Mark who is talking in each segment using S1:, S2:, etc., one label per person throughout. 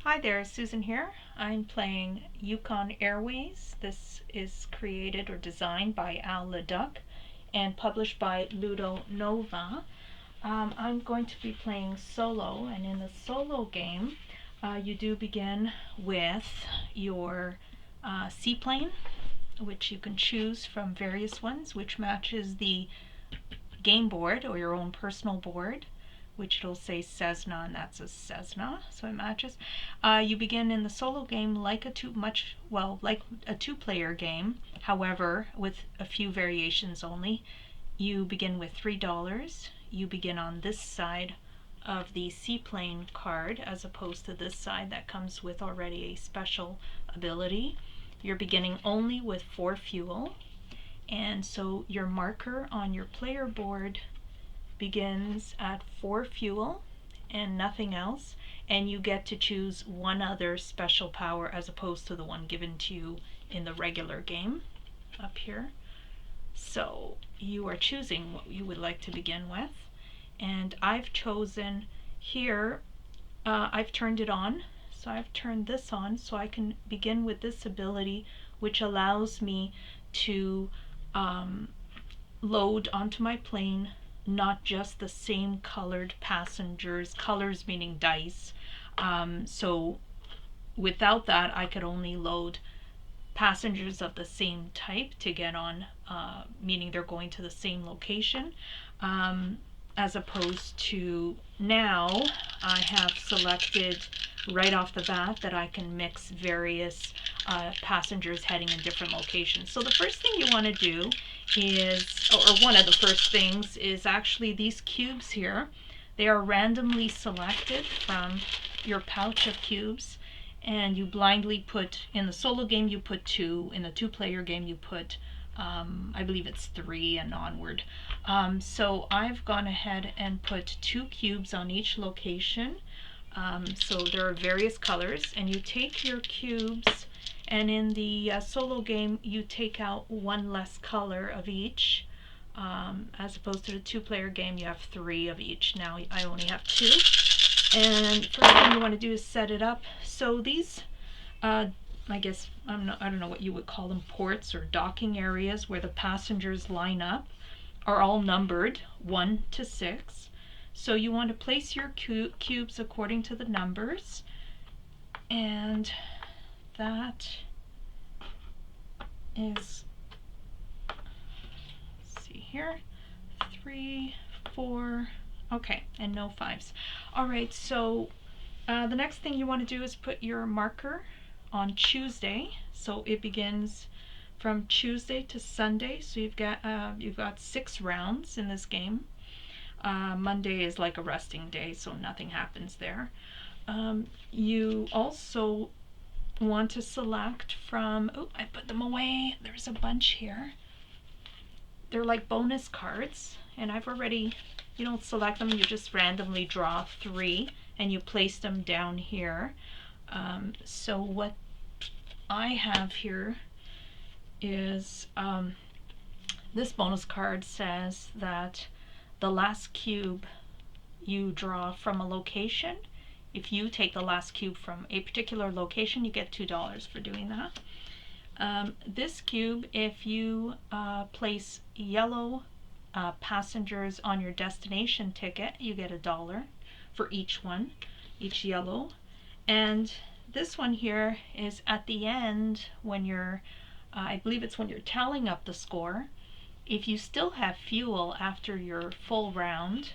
S1: Hi there, Susan here. I'm playing YUKON AIRWAYS. This is created or designed by Leduc and published by LUDONOVA. I'm going to be playing solo, and in the solo game you do begin with your seaplane, which you can choose from various ones, which matches the game board or your own personal board, which it'll say Cessna, and that's a Cessna, so it matches. You begin in the solo game like a two-player game, however, with a few variations only. You begin with $3. You begin on this side of the seaplane card as opposed to this side that comes with already a special ability. You're beginning only with 4 fuel, and so your marker on your player board begins at 4 fuel and nothing else, and you get to choose one other special power as opposed to the one given to you in the regular game up here. So you are choosing what you would like to begin with, and I've chosen here, I've turned it on, so I've turned this on so I can begin with this ability, which allows me to load onto my plane not just the same colored passengers, colors meaning dice. So without that, I could only load passengers of the same type to get on, meaning they're going to the same location, as opposed to now I have selected right off the bat that I can mix various passengers heading in different locations. So the first thing you want to do is, or one of the first things, is actually these cubes here. They are randomly selected from your pouch of cubes, and you blindly put, in the solo game you put 2, in the 2-player game you put I believe it's 3 and onward. So I've gone ahead and put 2 cubes on each location. So there are various colors, and you take your cubes, and in the solo game you take out 1 less color of each, as opposed to the 2-player game you have 3 of each. Now I only have 2, and first thing you want to do is set it up. So these I guess I don't know what you would call them, ports or docking areas where the passengers line up, are all numbered 1 to 6. So you want to place your cubes according to the numbers, and that is, let's see here, 3, 4, okay, and no 5s. Alright, so the next thing you want to do is put your marker on Tuesday, so it begins from Tuesday to Sunday, so you've got 6 rounds in this game. Monday is like a resting day, so nothing happens there. You also want to select from, oh, I put them away, there's a bunch here. They're like bonus cards, and I've already, you don't select them, you just randomly draw 3 and you place them down here. So what I have here is, this bonus card says that the last cube you draw from a location, if you take the last cube from a particular location, you get $2 for doing that. This cube, if you place yellow passengers on your destination ticket, you get $1 for each one, each yellow. And this one here is at the end when you're, I believe it's when you're tallying up the score. If you still have fuel after your full round,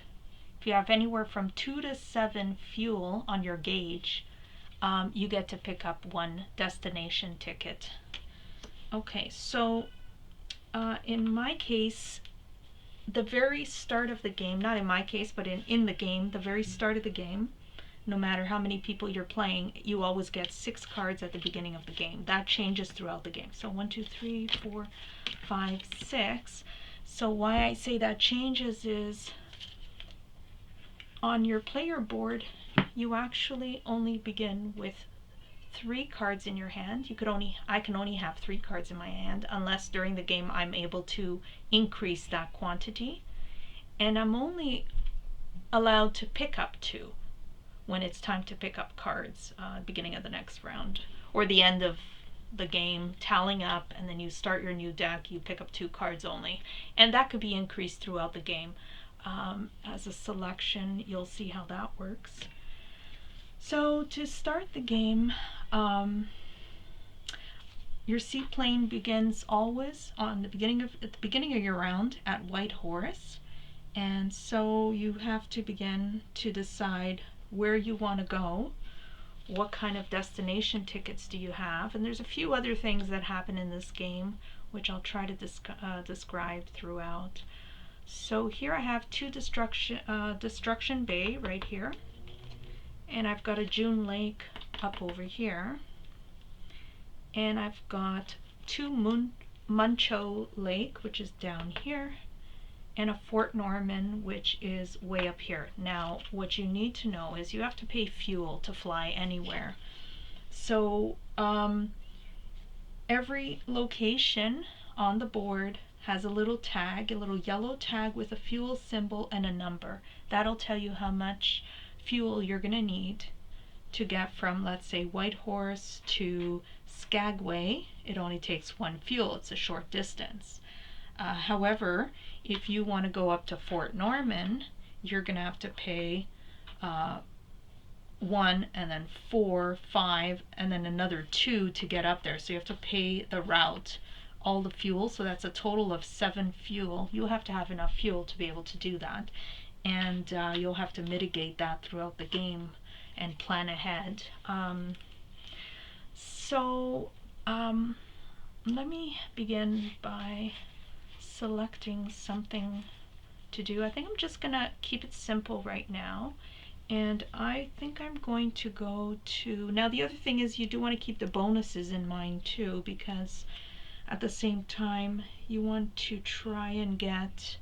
S1: if you have anywhere from 2 to 7 fuel on your gauge, you get to pick up 1 destination ticket. Okay, so in my case, the very start of the game, not in my case, but in the game, the very start of the game, no matter how many people you're playing, you always get 6 cards at the beginning of the game. That changes throughout the game. So 1, 2, 3, 4, 5, 6. So why I say that changes is on your player board, you actually only begin with 3 cards in your hand. I can only have 3 cards in my hand unless during the game I'm able to increase that quantity. And I'm only allowed to pick up 2. when it's time to pick up cards, beginning of the next round, or the end of the game, tallying up, and then you start your new deck, you pick up 2 cards only. And that could be increased throughout the game. As a selection, you'll see how that works. So to start the game, your seaplane begins always at the beginning of your round at white horse, and so you have to begin to decide where you want to go, what kind of destination tickets do you have, and there's a few other things that happen in this game which I'll try to describe throughout. So here I have 2 Destruction Bay right here, and I've got a June Lake up over here, and I've got 2 Muncho Lake, which is down here, and a Fort Norman, which is way up here. Now, what you need to know is you have to pay fuel to fly anywhere. So every location on the board has a little tag, a little yellow tag with a fuel symbol and a number. That'll tell you how much fuel you're going to need to get from, let's say, Whitehorse to Skagway. It only takes 1 fuel. It's a short distance. However, if you want to go up to Fort Norman, you're going to have to pay 1 and then 4, 5, and then another 2 to get up there. So you have to pay the route, all the fuel. So that's a total of 7 fuel. You'll have to have enough fuel to be able to do that. And you'll have to mitigate that throughout the game and plan ahead. Let me begin by selecting something to do. I think I'm just gonna keep it simple right now, and I think I'm going to go to, now the other thing is you do want to keep the bonuses in mind too, because at the same time you want to try and get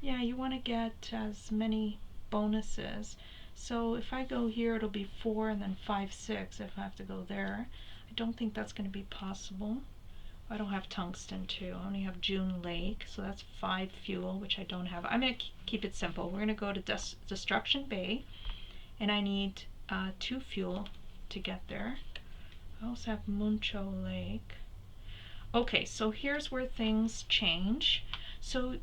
S1: you want to get as many bonuses. So if I go here, it'll be 4 and then 5, 6 if I have to go there. I don't think that's going to be possible. I don't have tungsten too. I only have June Lake, so that's 5 fuel, which I don't have. I'm going to keep it simple. We're going to go to Destruction Bay, and I need 2 fuel to get there. I also have Muncho Lake. Okay, so here's where things change. So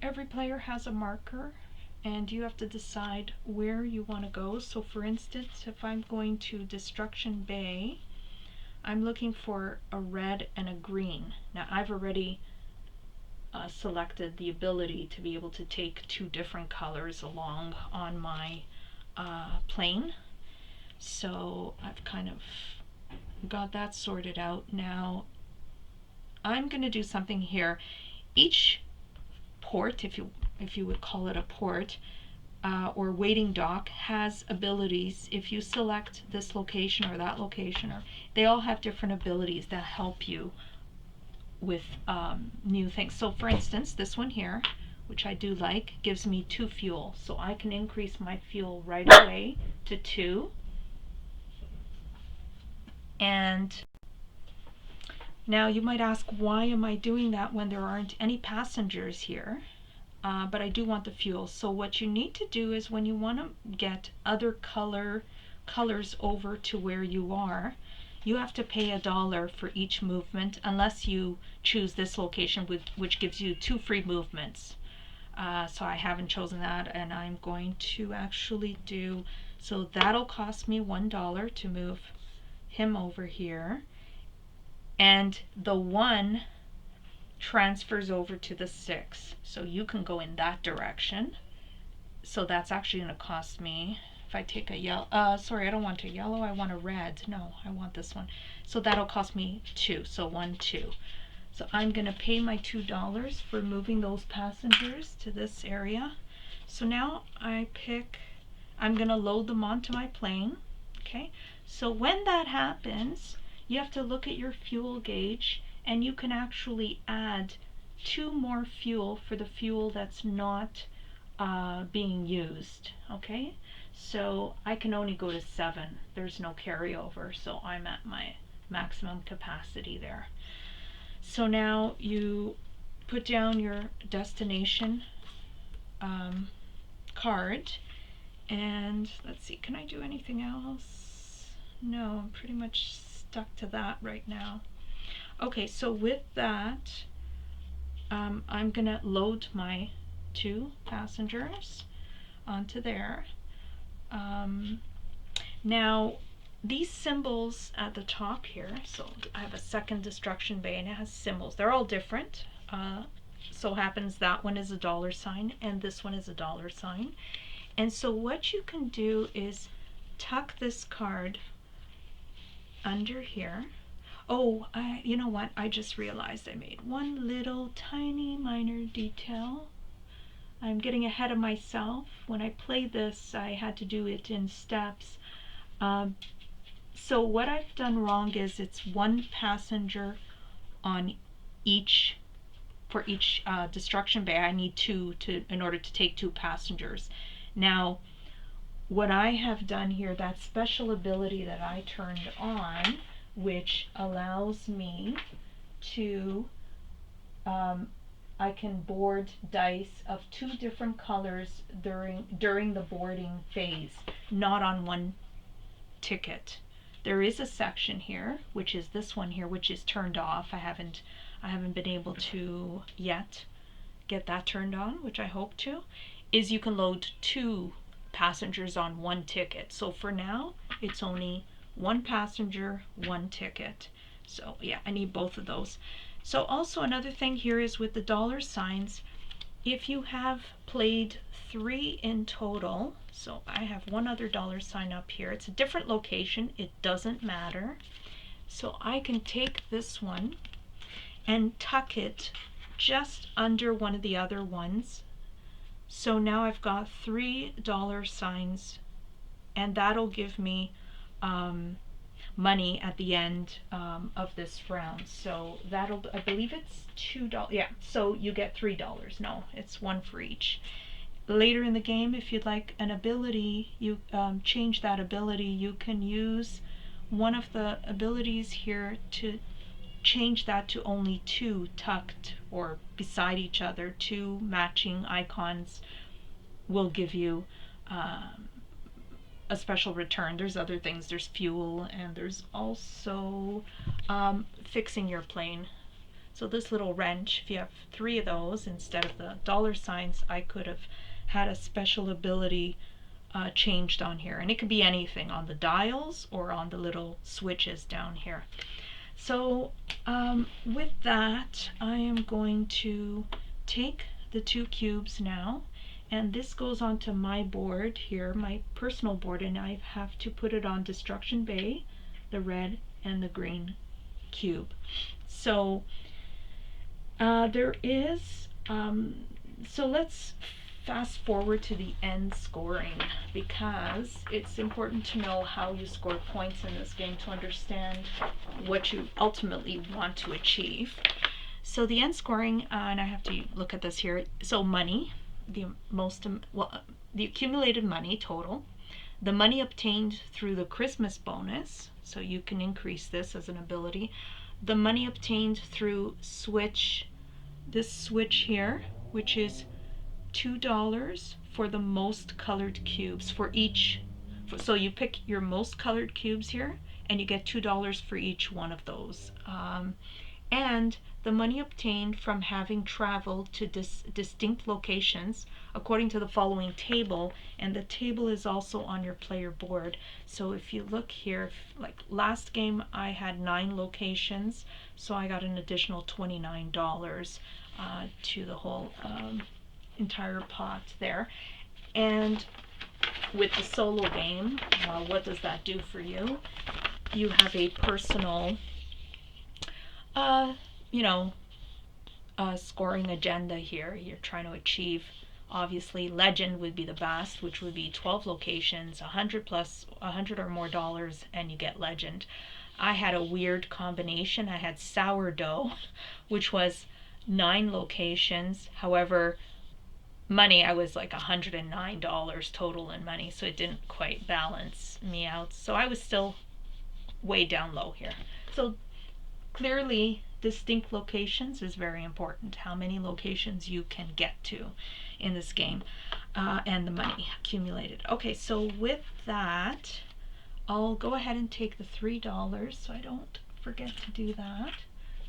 S1: every player has a marker, and you have to decide where you want to go. So for instance, if I'm going to Destruction Bay, I'm looking for a red and a green. Now I've already selected the ability to be able to take 2 different colors along on my plane. So I've kind of got that sorted out. Now I'm going to do something here. Each port, if you would call it a port, or waiting dock, has abilities. If you select this location or that location, or they all have different abilities that help you with new things. So for instance, this one here, which I do like, gives me 2 fuel, so I can increase my fuel right away to 2. And now you might ask, why am I doing that when there aren't any passengers here? But I do want the fuel. So what you need to do is, when you want to get other colors over to where you are, you have to pay $1 for each movement, unless you choose this location, which gives you 2 free movements. So I haven't chosen that, and I'm going to actually do, so that'll cost me $1 to move him over here, and the 1 transfers over to the 6, so you can go in that direction. So that's actually going to cost me, if I take a yellow, sorry, I don't want a yellow, I want a red. No, I want this one. So that'll cost me 2, so 1, 2. So I'm going to pay my $2 for moving those passengers to this area. So now I'm going to load them onto my plane. Okay, so when that happens, you have to look at your fuel gauge, and you can actually add 2 more fuel for the fuel that's not being used. Okay, so I can only go to 7. There's no carryover, so I'm at my maximum capacity there. So now you put down your destination card. And let's see, can I do anything else? No, I'm pretty much stuck to that right now. Okay, so with that, I'm gonna load my 2 passengers onto there. Now, these symbols at the top here, so I have a second destruction bay and it has symbols. They're all different. So happens that one is a $sign and this one is a $sign. And so what you can do is tuck this card under here. Oh, you know what? I just realized I made one little tiny minor detail. I'm getting ahead of myself. When I played this, I had to do it in steps. So what I've done wrong is it's 1 passenger on each, for each destruction bay. I need 2 in order to take 2 passengers. Now, what I have done here, that special ability that I turned on, which allows me to, I can board dice of 2 different colors during the boarding phase, not on one ticket. There is a section here, which is this one here, which is turned off. I haven't been able to yet get that turned on, which I hope to. Is you can load 2 passengers on 1 ticket. So for now, it's only 1 passenger, 1 ticket. So yeah, I need both of those. So also another thing here is with the $signs, if you have played 3 in total, so I have 1 other $sign up here. It's a different location. It doesn't matter. So I can take this one and tuck it just under one of the other ones. So now I've got 3 $signs, and that'll give me money at the end of this round. So that'll, I believe it's $2. Yeah, so you get $3. No, it's 1 for each. Later in the game, if you'd like an ability, you change that ability. You can use one of the abilities here to change that to only 2 tucked or beside each other. 2 matching icons will give you a special return. There's other things. There's fuel, and there's also fixing your plane. So this little wrench, if you have 3 of those instead of the $signs, I could have had a special ability changed on here. And it could be anything on the dials or on the little switches down here. So with that, I am going to take the 2 cubes now, and this goes onto my board here, my personal board, and I have to put it on Destruction Bay, the red and the green cube. So there is, so let's fast forward to the end scoring, because it's important to know how you score points in this game to understand what you ultimately want to achieve. So the end scoring, and I have to look at this here. So money, the accumulated money total, the money obtained through the Christmas bonus, so you can increase this as an ability, the money obtained through this switch here, which is $2 for the most colored cubes for each. So you pick your most colored cubes here, and you get $2 for each one of those. And the money obtained from having traveled to distinct locations according to the following table, and the table is also on your player board. So if you look here, like last game I had 9 locations, so I got an additional $29 to the whole entire pot there. And with the solo game, what does that do for you? You have a personal scoring agenda here. You're trying to achieve, obviously, legend would be the best, which would be 12 locations, 100 or more dollars, and you get legend. I had a weird combination. I had sourdough, which was 9 locations. However, money, I was like $109 total in money, so it didn't quite balance me out. So I was still way down low here. So clearly distinct locations is very important. How many locations you can get to in this game, and the money accumulated. Okay, so with that, I'll go ahead and take the $3 so I don't forget to do that.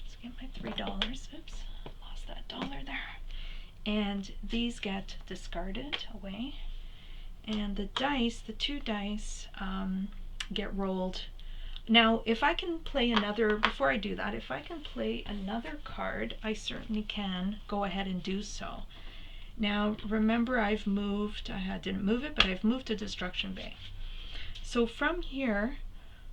S1: Let's get my $3. Oops, lost that dollar there. And these get discarded away. And the dice, the 2 dice, get rolled. Now, if I can play another, before I do that, if I can play another card, I certainly can go ahead and do so. Now, remember I've moved, I didn't move it, but I've moved to Destruction Bay. So from here,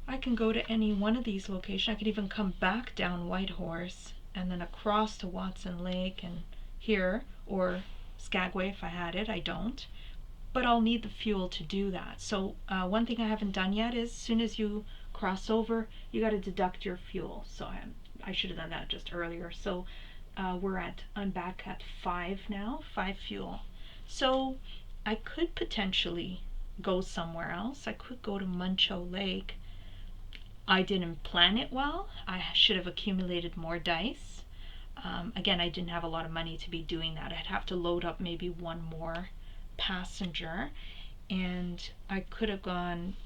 S1: I can go to any one of these locations. I could even come back down Whitehorse and then across to Watson Lake and here, or Skagway if I had it. I don't. But I'll need the fuel to do that. So one thing I haven't done yet is, as soon as you cross over, you got to deduct your fuel. So I should have done that just earlier. So I'm back at 5 now, 5 fuel. So I could potentially go somewhere else. I could go to Muncho Lake. I didn't plan it well. I should have accumulated more dice. Again, I didn't have a lot of money to be doing that. I'd have to load up maybe one more passenger, and I could have gone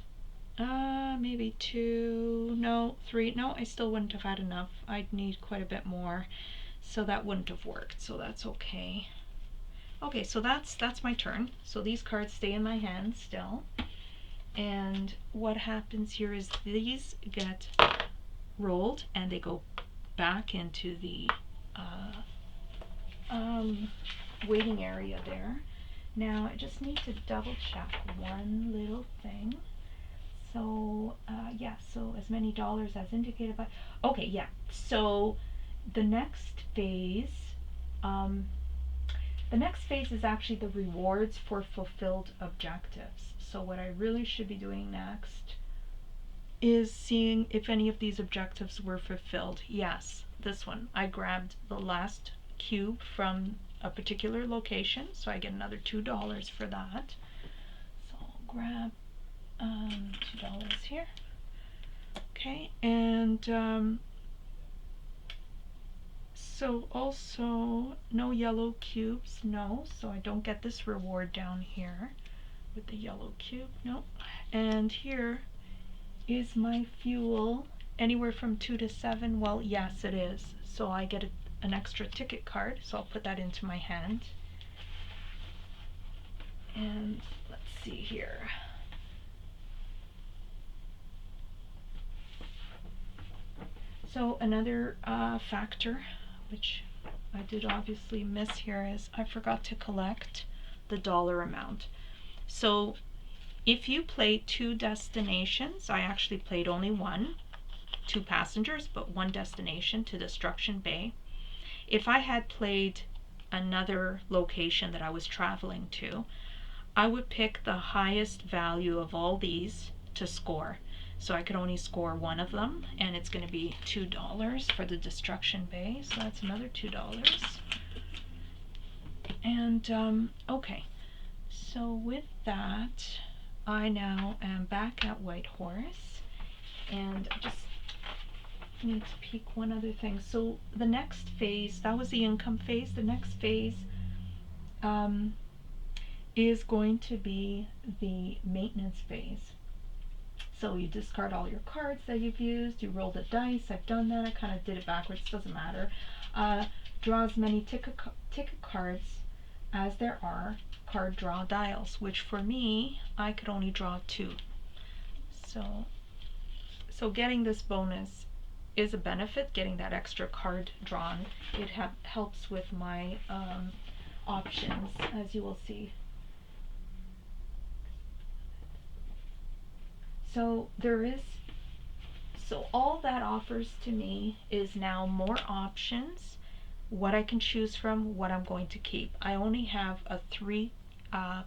S1: maybe 2, no, 3, no, I still wouldn't have had enough. I'd need quite a bit more, so that wouldn't have worked, so that's okay. Okay, so that's my turn. So these cards stay in my hand still, and what happens here is these get rolled and they go back into the waiting area there. Now I just need to double check one little thing. So yeah, so as many dollars as indicated by, okay, yeah, so the next phase is actually the rewards for fulfilled objectives. So what I really should be doing next is seeing if any of these objectives were fulfilled. Yes, this one, I grabbed the last cube from a particular location, so I get another $2 for that. So I'll grab $2 here. Okay, and so also no yellow cubes, no, so I don't get this reward down here with the yellow cube, no. And here is my fuel, anywhere from 2 to 7. Well, yes, it is. So I get an extra ticket card, so I'll put that into my hand. And let's see here. So another factor, which I did obviously miss here, is I forgot to collect the dollar amount. So if you play 2 destinations, I actually played only 1, 2 passengers, but 1 destination to Destruction Bay. If I had played another location that I was traveling to, I would pick the highest value of all these to score. So I could only score 1 of them, and it's going to be $2 for the Destruction Bay, so that's another $2. And okay, so with that, I now am back at Whitehorse, and I just need to peek one other thing. So the next phase, that was the income phase. The next phase is going to be the maintenance phase. So you discard all your cards that you've used, you roll the dice. I've done that. I kind of did it backwards, doesn't matter. Draw as many ticket cards as there are card draw dials, which for me, I could only draw 2. So getting this bonus is a benefit, getting that extra card drawn. It helps with my options, as you will see. So all that offers to me is now more options, what I can choose from, what I'm going to keep. I only have a 3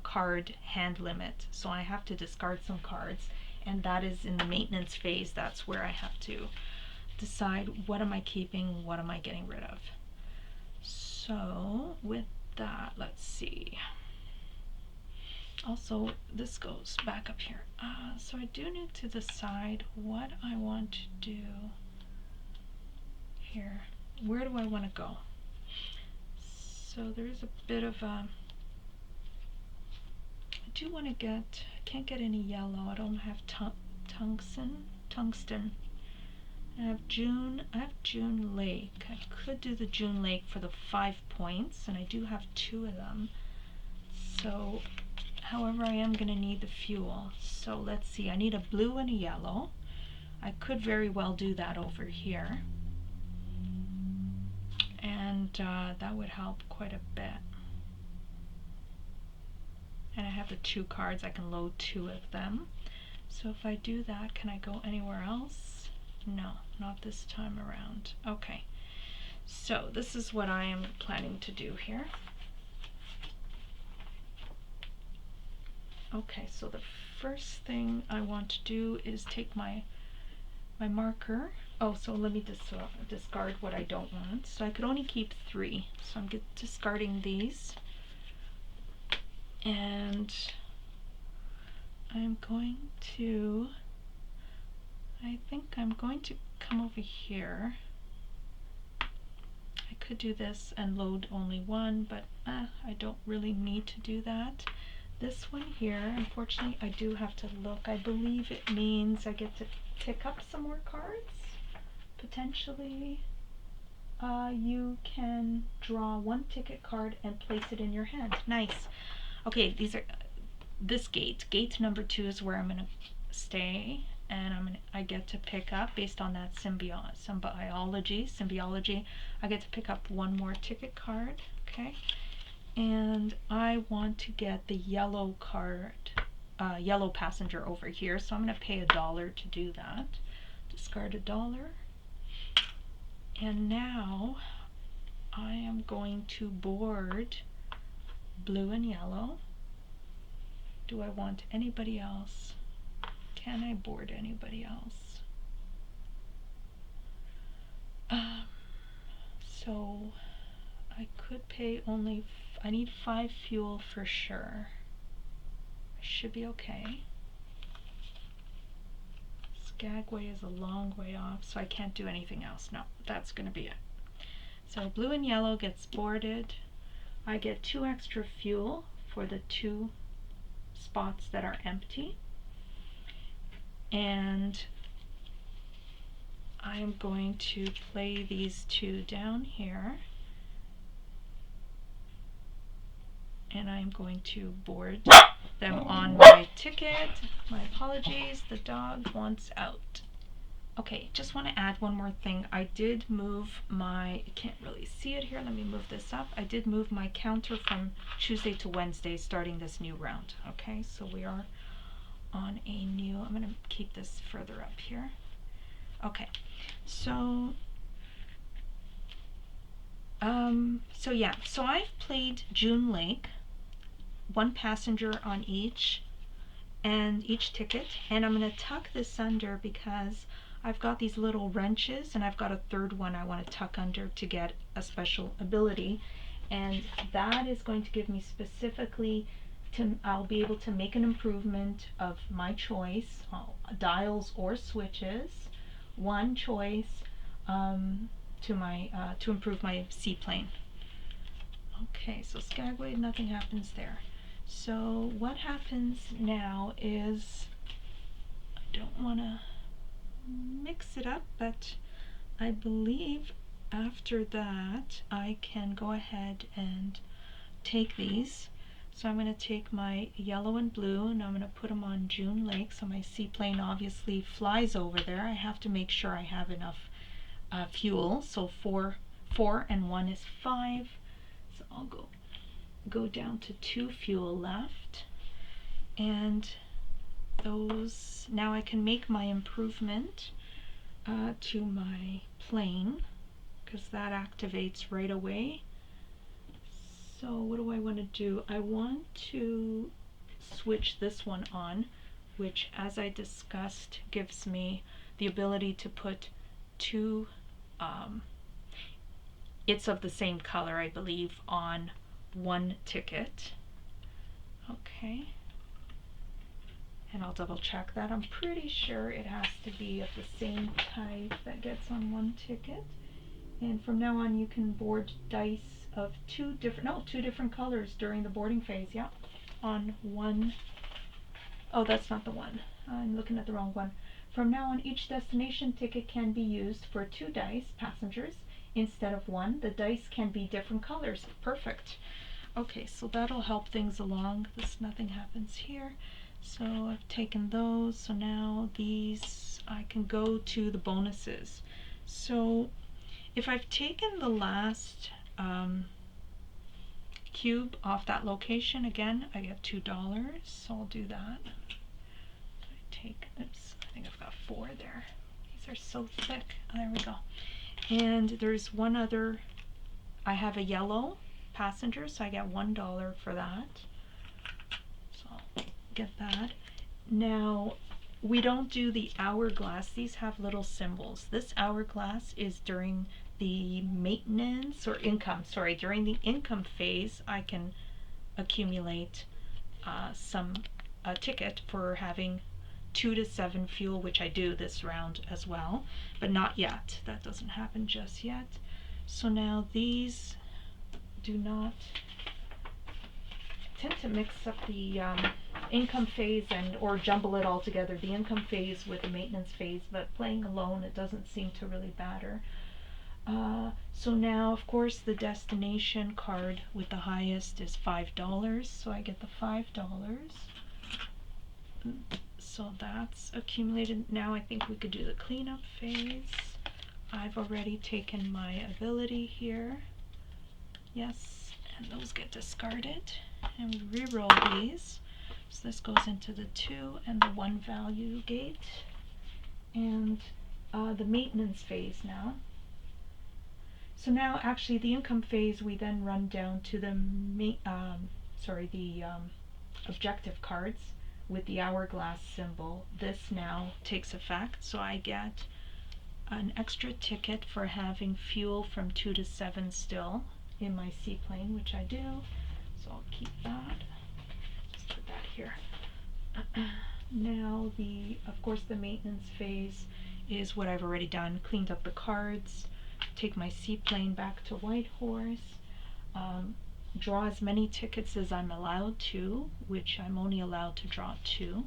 S1: card hand limit, so I have to discard some cards, and that is in the maintenance phase. That's where I have to decide what am I keeping, what am I getting rid of. So with that, let's see. Also, this goes back up here. So I do need to decide what I want to do here. where do I want to go? So there is a bit of a, I do want to get, I can't get any yellow. I don't have tungsten. I have June Lake. I could do the June Lake for the 5 points, and I do have 2 of them. So, however, I am going to need the fuel. So let's see, I need a blue and a yellow. I could very well do that over here. And that would help quite a bit. And I have the 2 cards, I can load 2 of them. So if I do that, can I go anywhere else? No, not this time around. Okay, so this is what I am planning to do here. Okay, so the first thing I want to do is take my marker. Oh, so let me discard what I don't want. So I could only keep 3, so I'm discarding these. And I'm going to, I think I'm going to come over here. I could do this and load only 1, but I don't really need to do that. This one here, unfortunately, I do have to look. I believe it means I get to pick up some more cards. Potentially, you can draw 1 ticket card and place it in your hand. Nice. Okay, these are this gate. Gate number 2 is where I'm gonna stay, and I get to pick up based on that symbiology. I get to pick up 1 more ticket card. Okay, and I want to get the yellow card, yellow passenger over here. So I'm gonna pay $1 to do that. Discard $1. And now I am going to board blue and yellow. Do I want anybody else? Can I board anybody else? So I could pay only, I need 5 fuel for sure. I should be okay. Skagway is a long way off, so I can't do anything else. No, that's gonna be it. So blue and yellow gets boarded. I get 2 extra fuel for the 2 spots that are empty. And I am going to play these 2 down here. And I'm going to board them on my ticket. My apologies, the dog wants out. Okay, just want to add one more thing. I did move my, you can't really see it here, let me move this up. I did move my counter from Tuesday to Wednesday starting this new round. Okay, so we are on a new, I'm going to keep this further up here. Okay, so yeah, so I've played June Lake, 1 passenger on each ticket, and I'm going to tuck this under because I've got these little wrenches and I've got a 3rd one I want to tuck under to get a special ability, and that is going to give me specifically I'll be able to make an improvement of my choice, dials or switches, 1 choice to improve my seaplane. Okay, so Skagway, nothing happens there. So what happens now is, I don't want to mix it up, but I believe after that I can go ahead and take these. So I'm going to take my yellow and blue and I'm going to put them on June Lake. So my seaplane obviously flies over there. I have to make sure I have enough fuel. So 4 and 1 is 5. So I'll go down to 2 fuel left, and those, now I can make my improvement to my plane because that activates right away. So what do I want to do? I want to switch this one on, which, as I discussed, gives me the ability to put 2 it's of the same color, I believe, on 1 ticket. Okay, and I'll double check that. I'm pretty sure it has to be of the same type that gets on 1 ticket. And from now on, you can board dice of two different colors during the boarding phase. Yeah, on one. Oh, that's not the one. I'm looking at the wrong one. From now on, each destination ticket can be used for 2 dice passengers instead of 1. The dice can be different colors. Perfect. Okay, so that'll help things along. Nothing happens here. So I've taken those. So now these, I can go to the bonuses. So if I've taken the last cube off that location, again, I get $2. So I'll do that. Oops, I think I've got 4 there. These are so thick. Oh, there we go. And there's one other, I have a yellow passenger, so I get $1 for that. So I'll get that. Now, we don't do the hourglass. These have little symbols. This hourglass is during the maintenance or income, sorry, during the income phase, I can accumulate a ticket for having 2 to 7 fuel, which I do this round as well, but not yet. That doesn't happen just yet. So now these do not tend to mix up the income phase or jumble it all together, the income phase with the maintenance phase, but playing alone it doesn't seem to really matter. So now, of course, the destination card with the highest is $5, so I get the $5. So that's accumulated. Now I think we could do the cleanup phase. I've already taken my ability here. Yes, and those get discarded. And we re-roll these. So this goes into the 2 and the 1 value gate. And the maintenance phase now. So now actually the income phase we then run down to the objective cards with the hourglass symbol. This now takes effect, so I get an extra ticket for having fuel from 2 to 7 still in my seaplane, which I do. So I'll keep that. Just put that here. Now of course the maintenance phase is what I've already done. Cleaned up the cards, take my seaplane back to Whitehorse, draw as many tickets as I'm allowed to, which I'm only allowed to draw 2.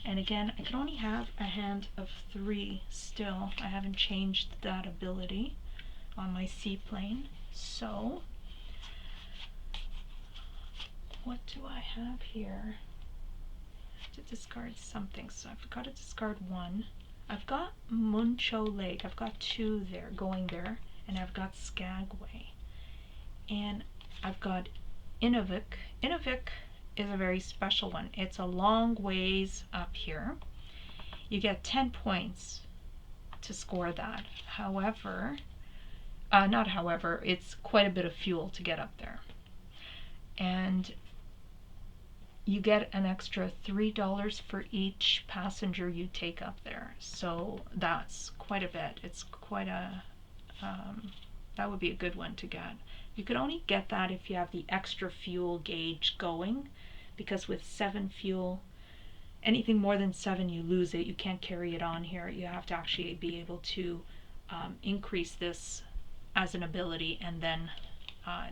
S1: And again, I can only have a hand of 3 still. I haven't changed that ability on my seaplane. So, what do I have here? I have to discard something, so I've got to discard 1. I've got Muncho Lake. I've got 2 there, going there, and I've got Skagway. And I've got Inuvik. Inuvik is a very special one. It's a long ways up here. You get 10 points to score that. However, it's quite a bit of fuel to get up there. And you get an extra $3 for each passenger you take up there. So that's quite a bit. It's quite a, that would be a good one to get. You could only get that if you have the extra fuel gauge going, because with 7 fuel, anything more than 7 you lose it. You can't carry it on here. You have to actually be able to increase this as an ability, and then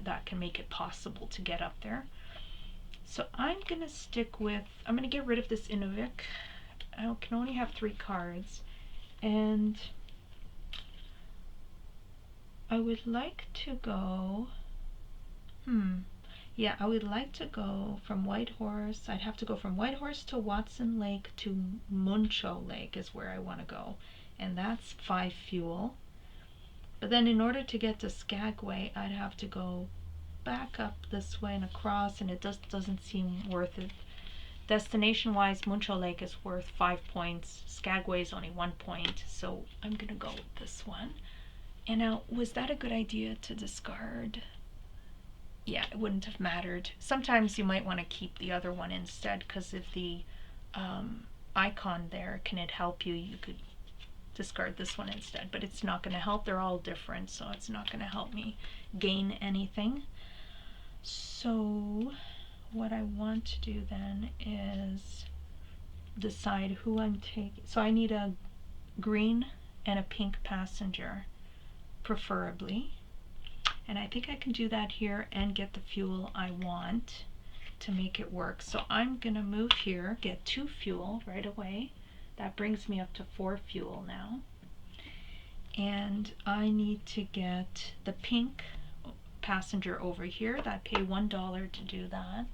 S1: that can make it possible to get up there. So I'm going to get rid of this Inuvik. I can only have 3 cards, and I would like to go, I would like to go from Whitehorse. I'd have to go from Whitehorse to Watson Lake to Muncho Lake is where I want to go, and that's 5 fuel. But then in order to get to Skagway, I'd have to go back up this way and across, and it just doesn't seem worth it. Destination wise, Muncho Lake is worth 5 points. Skagway is only 1 point, so I'm going to go with this one. And now, was that a good idea to discard? Yeah, it wouldn't have mattered. Sometimes you might want to keep the other one instead, because if the icon there, can it help you, you could discard this one instead. But it's not going to help. They're all different, so it's not going to help me gain anything. So what I want to do then is decide who I'm taking. So I need a green and a pink passenger. preferably. And I think I can do that here and get the fuel I want to make it work. So I'm gonna move here, get 2 fuel right away. That brings me up to 4 fuel now. And I need to get the pink passenger over here. That pay $1 to do that.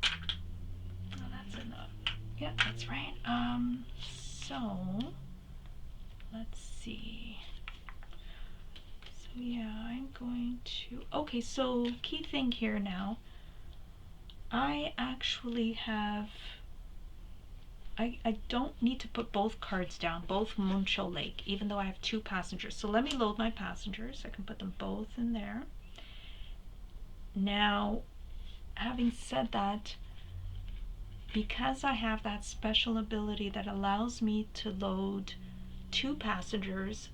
S1: Oh, that's enough. Yeah, that's right. So let's see. So yeah, I'm going to, okay, so key thing here now, I actually have, I don't need to put both cards down, both Moonshell Lake, even though I have 2 passengers. So let me load my passengers. I can put them both in there. Now, having said that, because I have that special ability that allows me to load 2 passengers,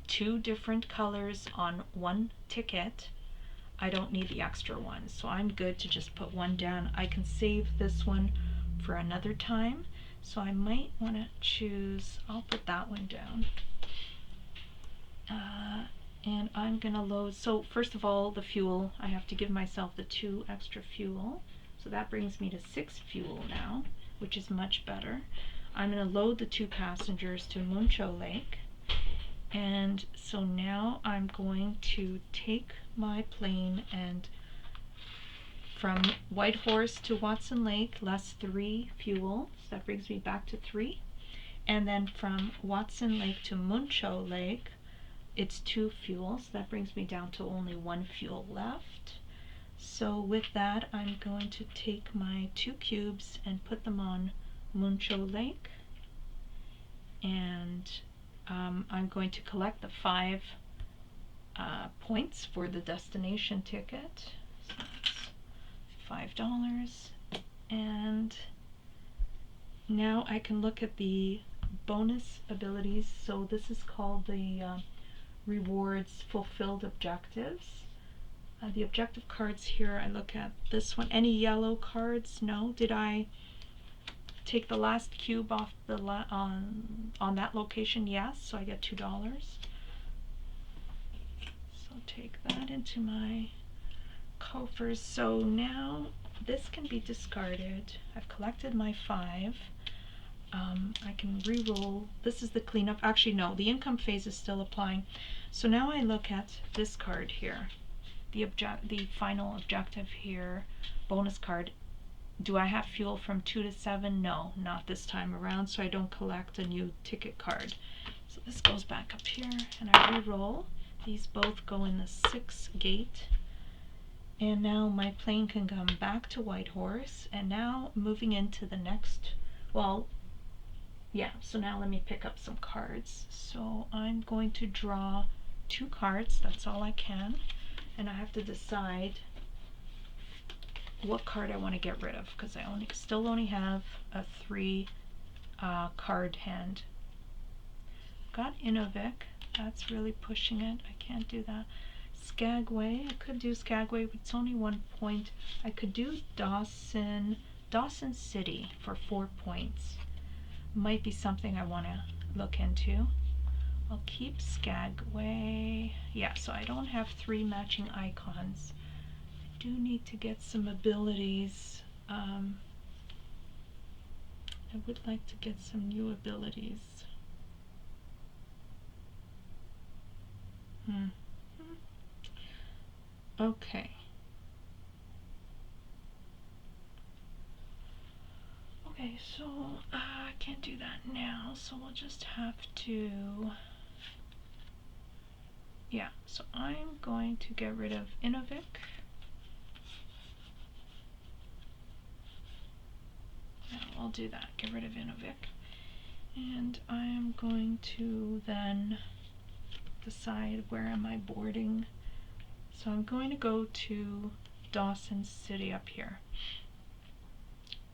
S1: 2 different colors on 1 ticket, I don't need the extra one. So I'm good to just put 1 down. I can save this one for another time. So I might want to choose, I'll put that one down. And I'm going to load, so first of all, the fuel, I have to give myself the 2 extra fuel. So that brings me to 6 fuel now, which is much better. I'm going to load the 2 passengers to Moonshell Lake. And so now I'm going to take my plane and from Whitehorse to Watson Lake, less 3 fuel, so that brings me back to 3. And then from Watson Lake to Moonshell Lake, it's 2 fuel, so that brings me down to only 1 fuel left. So with that, I'm going to take my 2 cubes and put them on Moonshell Lake. And I'm going to collect the 5 points for the destination ticket. So that's $5. And now I can look at the bonus abilities. So this is called the rewards fulfilled objectives. The objective cards here, I look at this one. Any yellow cards? No. Did I take the last cube off the on that location? Yes. So I get $2. So take that into my coffers. So now this can be discarded. I've collected my 5. I can re-roll. This is the cleanup. Actually, no, the income phase is still applying. So now I look at this card here, the final objective here, bonus card. Do I have fuel from 2 to 7? No, not this time around, so I don't collect a new ticket card. So this goes back up here, and I re-roll. These both go in the 6 gate. And now my plane can come back to Whitehorse, and now moving into the next, well, yeah, so now let me pick up some cards. So I'm going to draw 2 cards, that's all I can, and I have to decide what card I want to get rid of, because I still only have a 3 card hand. Got Innovic, that's really pushing it, I can't do that. Skagway, I could do Skagway, but it's only 1 point. I could do Dawson City for 4 points. Might be something I want to look into. I'll keep Skagway. Yeah, so I don't have 3 matching icons. I do need to get some abilities. I would like to get some new abilities. Okay. Okay, so I can't do that now, so we'll just have to, yeah, so I'm going to get rid of Innovic. No, I'll do that, get rid of Innovic. And I am going to then decide where am I boarding. So I'm going to go to Dawson City up here.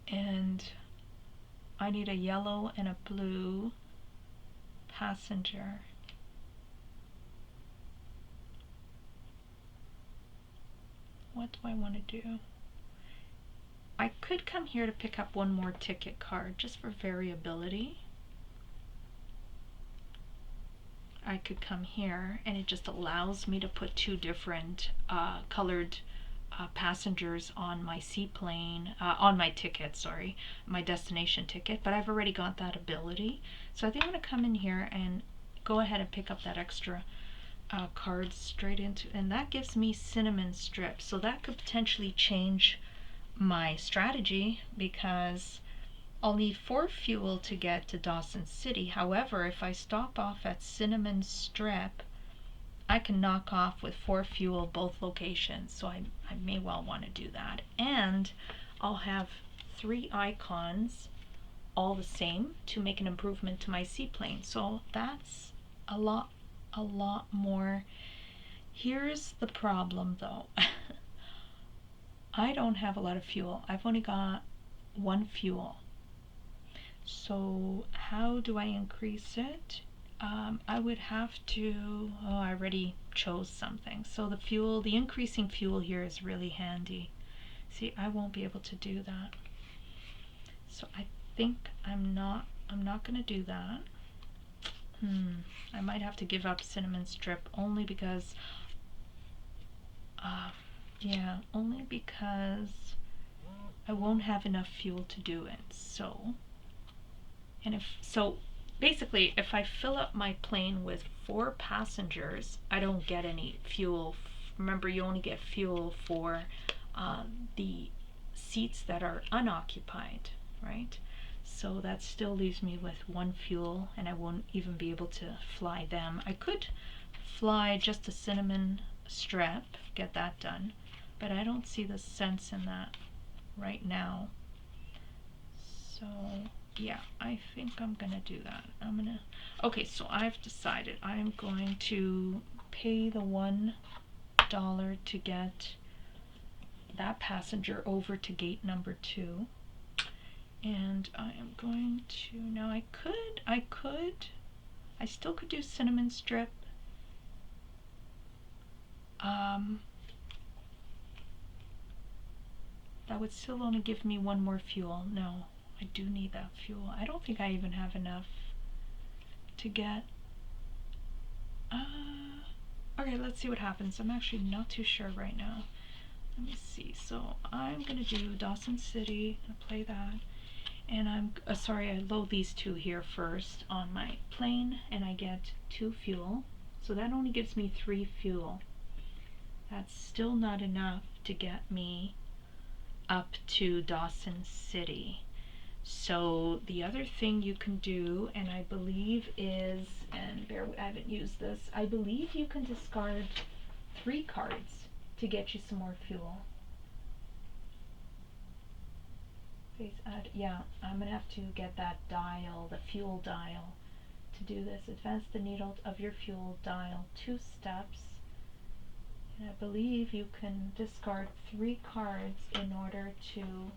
S1: And I need a yellow and a blue passenger. What do I want to do? I could come here to pick up 1 more ticket card just for variability. I could come here and it just allows me to put two different colored passengers on my seaplane, on my ticket, sorry, my destination ticket, but I've already got that ability. So I think I'm going to come in here and go ahead and pick up that extra card straight into, and that gives me cinnamon strips. So that could potentially change my strategy because I'll need 4 fuel to get to Dawson City. However, if I stop off at Cinnamon Strip, I can knock off with 4 fuel both locations, so I may well want to do that. And I'll have 3 icons all the same to make an improvement to my seaplane. So that's a lot more. Here's the problem though. I don't have a lot of fuel. I've only got 1 fuel. So how do I increase it? I would have to, oh, I already chose something. So the fuel, the increasing fuel here is really handy. See, I won't be able to do that. So I think I'm not gonna do that. I might have to give up Cinnamon Strip only because, yeah, only because I won't have enough fuel to do it. So, and basically, if I fill up my plane with 4 passengers, I don't get any fuel. Remember, you only get fuel for the seats that are unoccupied, right? So that still leaves me with 1 fuel, and I won't even be able to fly them. I could fly just a Cinnamon Strip, get that done, but I don't see the sense in that right now. So yeah, I think I'm gonna do that. Okay, so I've decided I'm going to pay the $1 to get that passenger over to gate number 2. And I am going to, now I still could do Cinnamon Strip. That would still only give me 1 more fuel. No, I do need that fuel. I don't think I even have enough to get, okay, let's see what happens. I'm actually not too sure right now. Let me see. So I'm gonna do Dawson City, I'm gonna play that. And I'm sorry, I load these 2 here first on my plane, and I get 2 fuel. So that only gives me 3 fuel. That's still not enough to get me up to Dawson City. So the other thing you can do, and I believe is, and I haven't used this, I believe you can discard 3 cards to get you some more fuel. Yeah, I'm gonna have to get that dial, the fuel dial, to do this. Advance the needle of your fuel dial 2 steps. And I believe you can discard 3 cards in order to,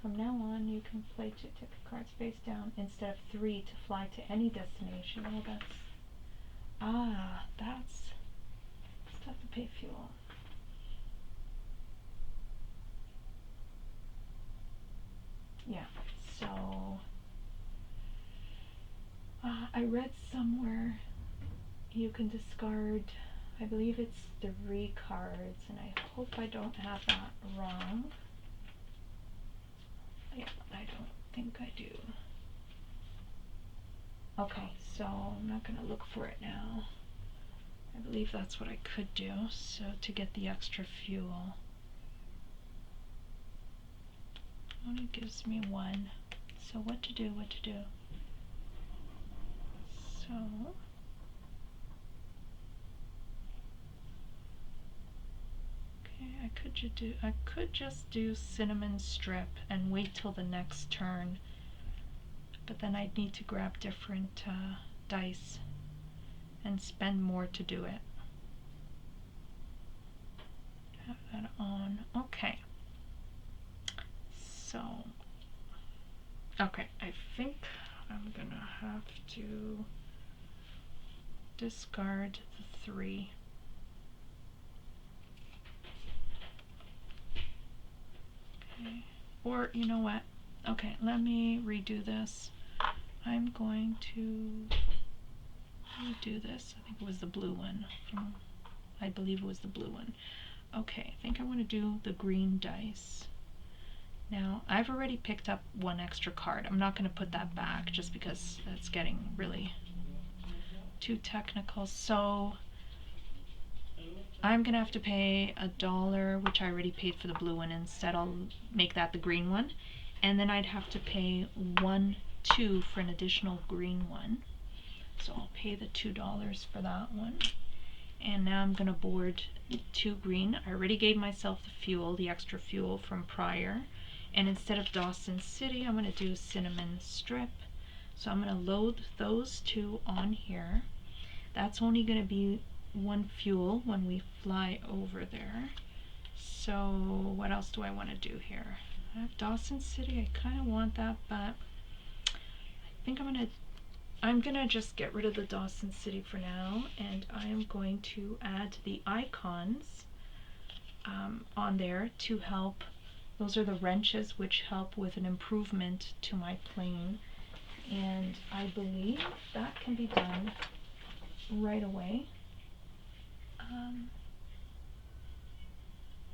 S1: from now on, you can play 2 ticket cards face down instead of 3 to fly to any destination. Well, that's stuff to pay fuel. Yeah, so I read somewhere you can discard, I believe it's 3 cards, and I hope I don't have that wrong. Yeah, I don't think I do. Okay, so I'm not going to look for it now. I believe that's what I could do, so to get the extra fuel. Only gives me 1. So what to do? So okay, I could just do Cinnamon Strip and wait till the next turn, but then I'd need to grab different dice and spend more to do it. Have that on. Okay. So, okay, I think I'm gonna have to discard the 3. Okay, or you know what? Okay, let me redo this. I'm going to I would do this. I think it was the blue one. I believe it was the blue one. Okay, I think I want to do the green dice. Now, I've already picked up one extra card. I'm not going to put that back just because that's getting really too technical. So I'm going to have to pay $1, which I already paid for the blue one. Instead, I'll make that the green one. And then I'd have to pay $2 for an additional green one. So I'll pay the $2 for that one. And now I'm going to board 2 green. I already gave myself the fuel, the extra fuel from prior. And instead of Dawson City, I'm going to do Cinnamon Strip. So I'm going to load those 2 on here. That's only going to be 1 fuel when we fly over there. So what else do I want to do here? I have Dawson City. I kind of want that, but I think I'm gonna just get rid of the Dawson City for now, and I am going to add the icons on there to help. Those are the wrenches which help with an improvement to my plane, and I believe that can be done right away.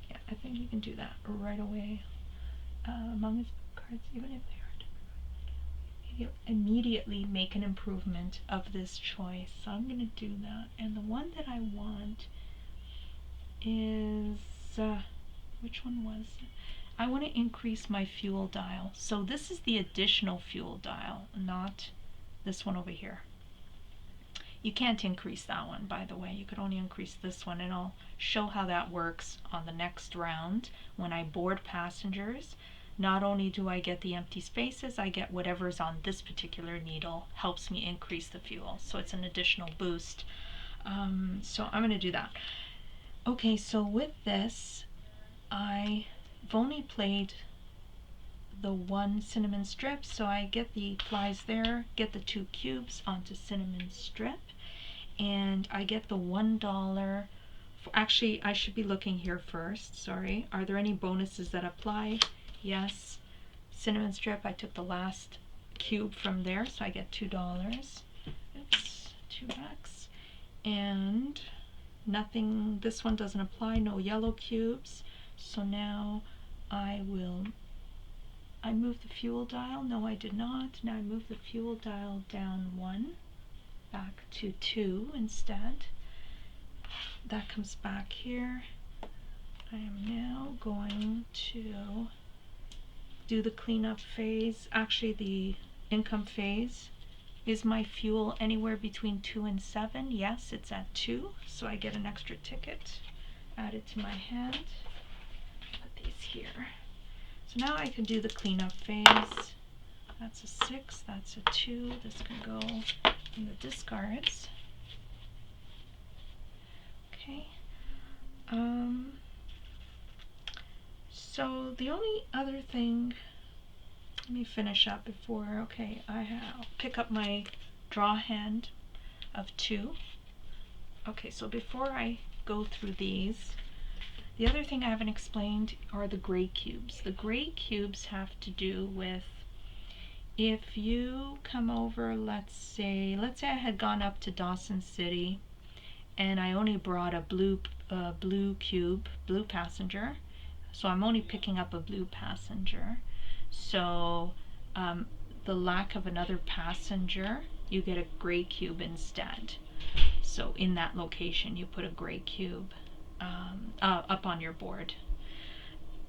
S1: Yeah, I think you can do that right away. Among his cards, even if they are immediately make an improvement of this choice. So I'm going to do that. And the one that I want is, which one was it? I want to increase my fuel dial. So this is the additional fuel dial, not this one over here. You can't increase that one, by the way. You could only increase this one, and I'll show how that works on the next round. When I board passengers, not only do I get the empty spaces, I get whatever's on this particular needle, helps me increase the fuel. So it's an additional boost. So I'm going to do that. Okay, so with this, I've only played the 1 cinnamon strip, so I get the flies there, get the 2 cubes onto cinnamon strip, and I get the $1. Actually, I should be looking here first, sorry. Are there any bonuses that apply? Yes. Cinnamon strip, I took the last cube from there, so I get $2. Oops, $2. And nothing, this one doesn't apply, no yellow cubes. So now I move the fuel dial. No, I did not. Now I move the fuel dial down 1, back to 2 instead. That comes back here. I am now going to do the cleanup phase. Actually, the income phase. Is my fuel anywhere between 2 and 7? Yes, it's at 2, so I get an extra ticket added to my hand. Put these here. So now I can do the cleanup phase. That's a 6, that's a 2. This can go in the discards. Okay. So the only other thing, let me finish up before, okay, I'll pick up my draw hand of 2. Okay, so before I go through these, the other thing I haven't explained are the gray cubes. The gray cubes have to do with, if you come over, let's say I had gone up to Dawson City and I only brought a blue cube, blue passenger, so I'm only picking up a blue passenger. So the lack of another passenger, you get a gray cube instead. So in that location, you put a gray cube up on your board.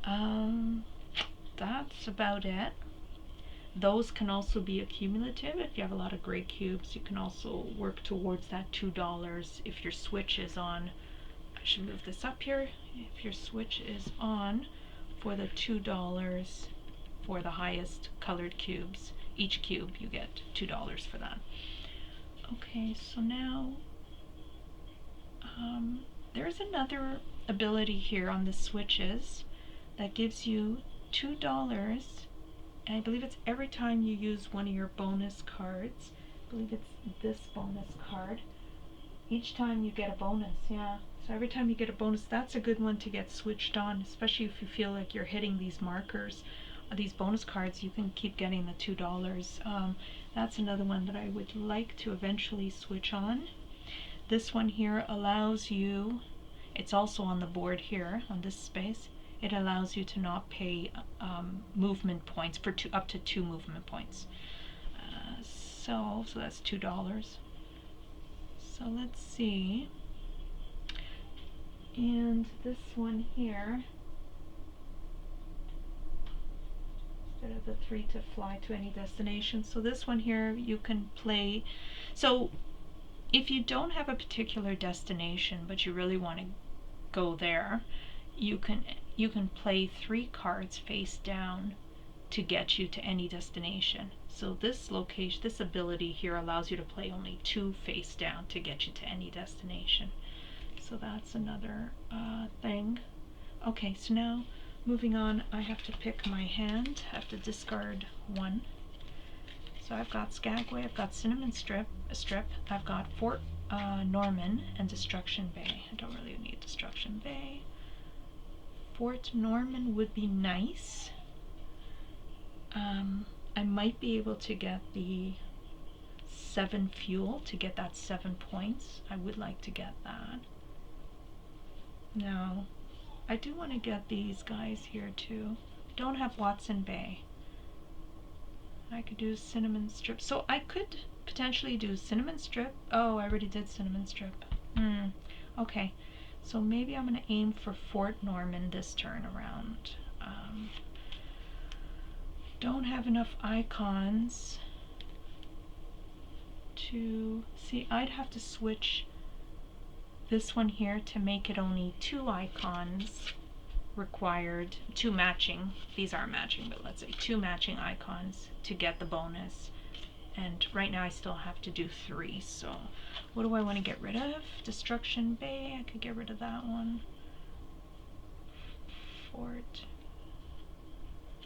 S1: That's about it. Those can also be accumulative. If you have a lot of gray cubes, you can also work towards that $2 if your switch is on. I should move this up here. If your switch is on for the $2 for the highest colored cubes, each cube you get $2 for that. Okay, so now there's another ability here on the switches that gives you $2, and I believe it's every time you use one of your bonus cards. I believe it's this bonus card. Each time you get a bonus, yeah. So every time you get a bonus, that's a good one to get switched on, especially if you feel like you're hitting these markers these bonus cards, you can keep getting the $2. That's another one that I would like to eventually switch on. This one here allows you, it's also on the board here on this space, it allows you to not pay movement points for up to 2 movement points. So that's $2. So let's see. And this one here, instead of the 3 to fly to any destination. So this one here you can play. So if you don't have a particular destination but you really want to go there, you can play 3 cards face down to get you to any destination. So this location, this ability here allows you to play only 2 face down to get you to any destination. So that's another thing. Okay, so now moving on, I have to pick my hand. I have to discard 1. So I've got Skagway, I've got Cinnamon Strip, I've got Fort Norman and Destruction Bay. I don't really need Destruction Bay. Fort Norman would be nice. I might be able to get the 7 fuel to get that 7 points. I would like to get that. Now, I do want to get these guys here too. Don't have Watson Bay. I could do Cinnamon Strip. So I could potentially do Cinnamon Strip. Oh, I already did Cinnamon Strip. Okay, so maybe I'm going to aim for Fort Norman this turn around. Don't have enough icons to see. I'd have to switch this one here to make it only 2 icons required, 2 matching, these aren't matching, but let's say 2 matching icons to get the bonus. And right now I still have to do 3, so what do I want to get rid of? Destruction Bay, I could get rid of that one. Fort.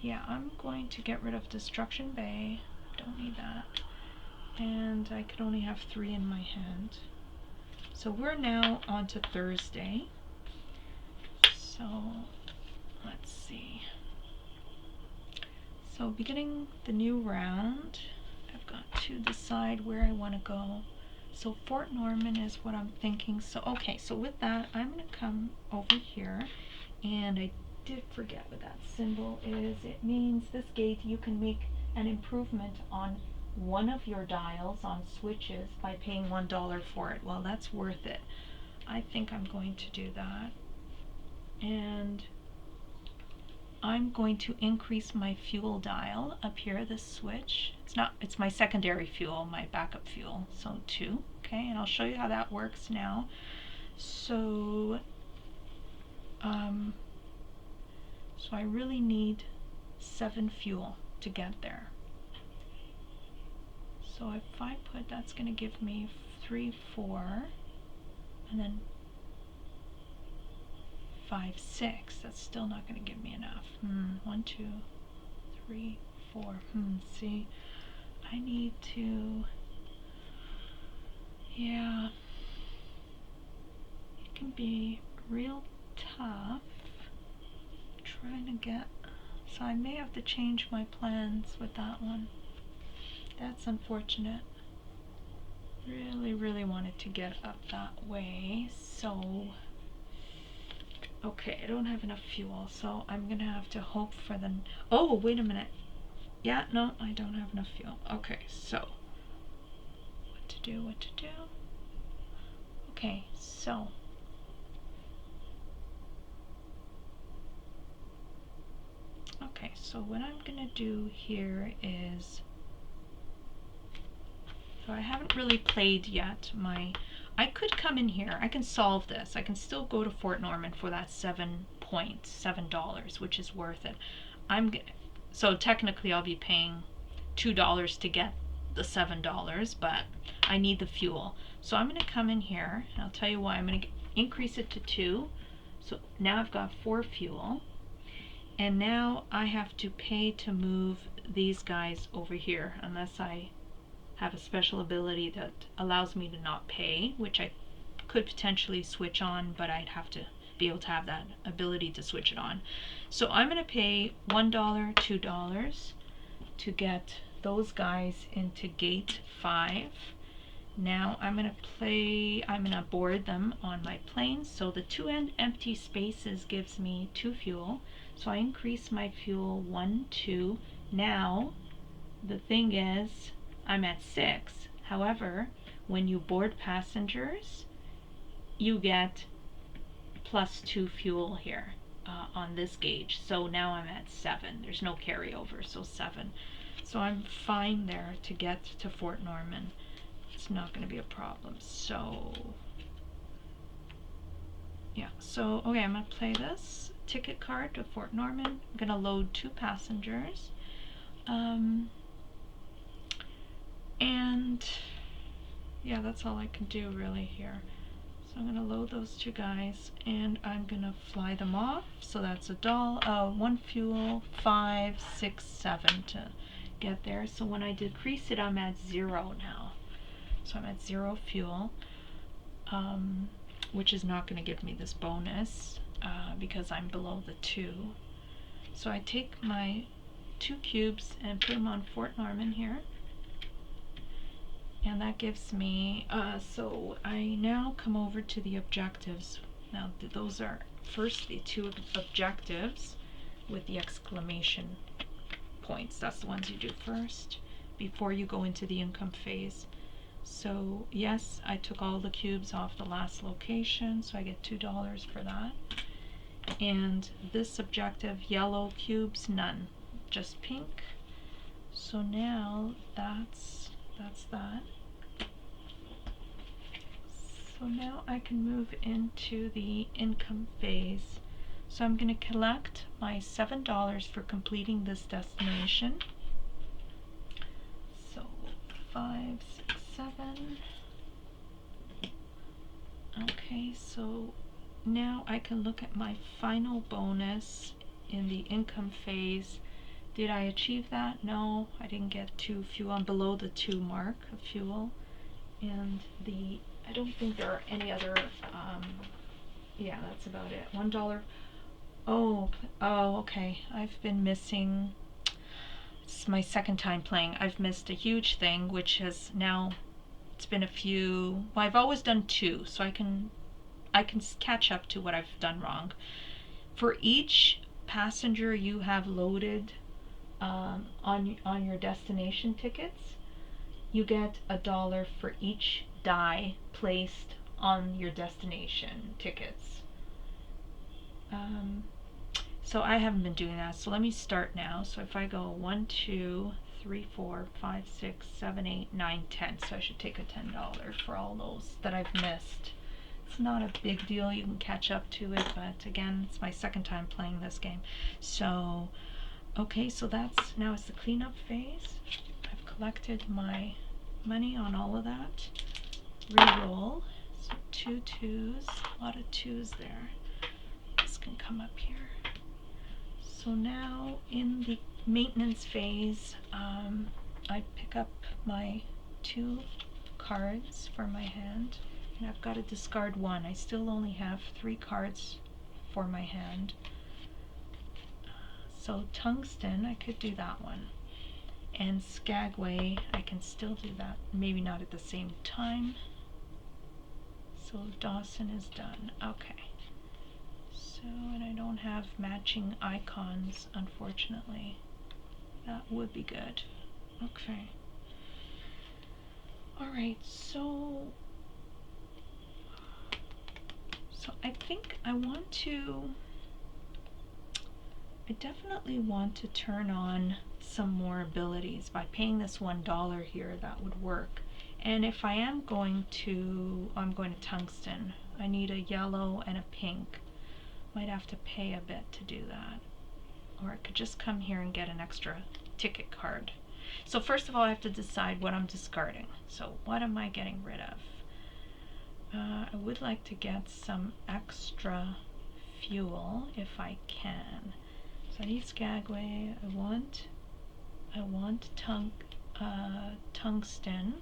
S1: Yeah, I'm going to get rid of Destruction Bay, don't need that. And I could only have 3 in my hand. So we're now on to Thursday. So let's see. So beginning the new round, I've got to decide where I want to go. So Fort Norman is what I'm thinking. So okay, so with that, I'm going to come over here, and I did forget what that symbol is. It means this gate you can make an improvement on one of your dials on switches by paying $1 for it. Well, that's worth it. I think I'm going to do that. And I'm going to increase my fuel dial up here, this switch. It's my secondary fuel, my backup fuel, so 2. Okay, and I'll show you how that works now. So so I really need 7 fuel to get there. So if I put, that's going to give me 3, 4, and then 5, 6. That's still not going to give me enough. 1, 2, 3, 4. See, I need to, yeah, it can be real tough trying to get, so I may have to change my plans with that one. That's unfortunate. Really, really wanted to get up that way, so okay, I don't have enough fuel, so I'm gonna have to hope for the, oh, wait a minute. Yeah, no, I don't have enough fuel. Okay, so what to do? Okay, so what I'm gonna do here is, so I haven't really played yet I could come in here, I can solve this, I can still go to Fort Norman for that 7 points, $7, which is worth it. So technically I'll be paying $2 to get the $7, but I need the fuel. So I'm going to come in here, and I'll tell you why. I'm going to increase it to 2. So now I've got 4 fuel, and now I have to pay to move these guys over here, unless I have a special ability that allows me to not pay, which I could potentially switch on, but I'd have to be able to have that ability to switch it on. So I'm going to pay $1, $2 to get those guys into gate 5. Now I'm going to board them on my plane. So the 2 empty spaces gives me 2 fuel. So I increase my fuel 1, 2. Now the thing is, I'm at 6. However, when you board passengers, you get plus 2 fuel here on this gauge. So now I'm at 7. There's no carryover, so 7. So I'm fine there to get to Fort Norman. It's not going to be a problem. So yeah, so okay, I'm going to play this ticket card to Fort Norman. I'm going to load 2 passengers. And yeah, that's all I can do really here. So I'm going to load those 2 guys and I'm going to fly them off. So that's $1 fuel, 5, 6, 7 to get there. So when I decrease it, I'm at 0 now. So I'm at 0 fuel, which is not going to give me this bonus because I'm below the 2. So I take my 2 cubes and put them on Fort Norman here. And that gives me, so I now come over to the objectives. Now those are first the 2 objectives with the exclamation points. That's the ones you do first before you go into the income phase. So yes, I took all the cubes off the last location, so I get $2 for that. And this objective, yellow cubes, none, just pink. So now that's that. So now I can move into the income phase. So I'm going to collect my $7 for completing this destination. So 5, 6, 7. Okay, so now I can look at my final bonus in the income phase. Did I achieve that? No, I didn't get 2 fuel. I'm below the 2 mark of fuel. And I don't think there are any other, yeah, that's about it. $1. Oh, okay. I've been missing, it's my second time playing. I've missed a huge thing, which has now, it's been a few, well, I've always done 2, so I can catch up to what I've done wrong. For each passenger you have loaded on your destination tickets, you get $1 for each die placed on your destination tickets. So I haven't been doing that, so let me start now. So if I go 1, 2, 3, 4, 5, 6, 7, 8, 9, 10, so I should take a $10 for all those that I've missed. It's not a big deal, you can catch up to it, but again, it's my second time playing this game. So okay, so that's, now it's the cleanup phase. I've collected my money on all of that. Reroll. So 2 2s, a lot of 2s there. This can come up here. So now in the maintenance phase, I pick up my 2 cards for my hand, and I've got to discard 1. I still only have 3 cards for my hand. So tungsten, I could do that one. And Skagway, I can still do that, maybe not at the same time. So Dawson is done. Okay. So, and I don't have matching icons, unfortunately. That would be good. Okay. Alright, so I think I definitely want to turn on some more abilities. By paying this $1 here, that would work. And if I am going to, I'm going to tungsten. I need a yellow and a pink. Might have to pay a bit to do that. Or I could just come here and get an extra ticket card. So first of all, I have to decide what I'm discarding. So what am I getting rid of? I would like to get some extra fuel if I can. So I need Skagway. I want tungsten.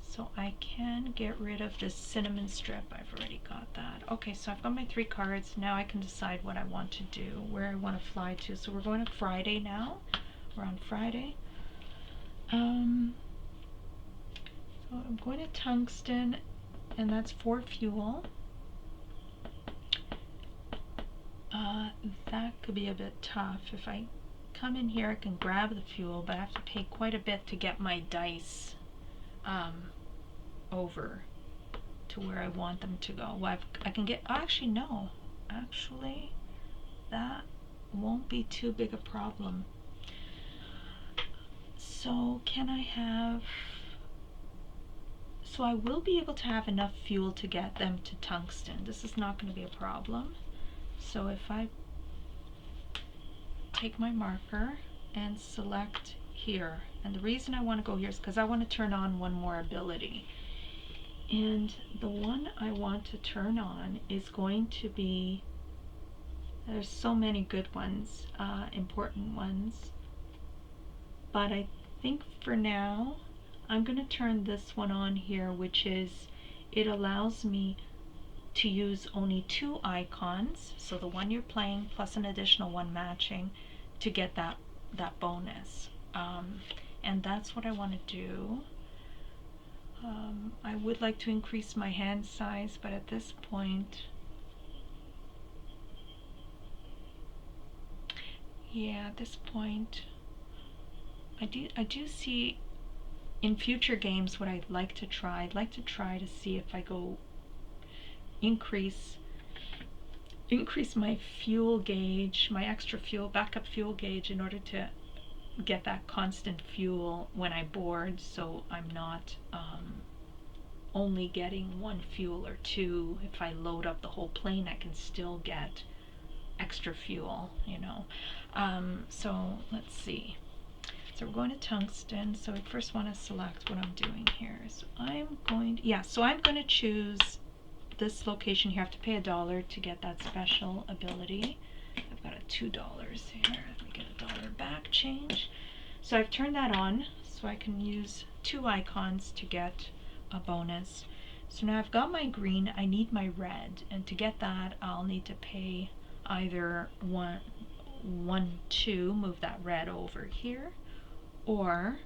S1: So I can get rid of this cinnamon strip. I've already got that. Okay, so I've got my 3 cards. Now I can decide what I want to do, where I want to fly to. So we're going to Friday now. We're on Friday. So I'm going to Tungsten, and that's 4 fuel. That could be a bit tough. If I come in here, I can grab the fuel, but I have to pay quite a bit to get my dice over to where I want them to go. Well, I can get, actually no, actually that won't be too big a problem. So can I have, so I will be able to have enough fuel to get them to Tungsten. This is not going to be a problem. So if I take my marker and select here, and the reason I want to go here is because I want to turn on one more ability. And the one I want to turn on is going to be, there's so many good ones, important ones, but I think for now I'm going to turn this one on here, which is, it allows me to use only 2 icons, so the one you're playing plus an additional one matching, to get that bonus. And that's what I want to do. I would like to increase my hand size, but at this point, yeah, at this point, I do see in future games what I'd like to try. I'd like to try to see if I go increase my fuel gauge, my extra fuel, backup fuel gauge, in order to get that constant fuel when I board, so I'm not only getting 1 fuel or 2. If I load up the whole plane, I can still get extra fuel, you know. So let's see. So we're going to Tungsten. So I first want to select what I'm doing here. So I'm going to, so I'm going to choose this location. You have to pay $1 to get that special ability. I've got a $2 here. Let me get $1 back change. So I've turned that on, so I can use 2 icons to get a bonus. So now I've got my green, I need my red, and to get that I'll need to pay either 2, move that red over here, or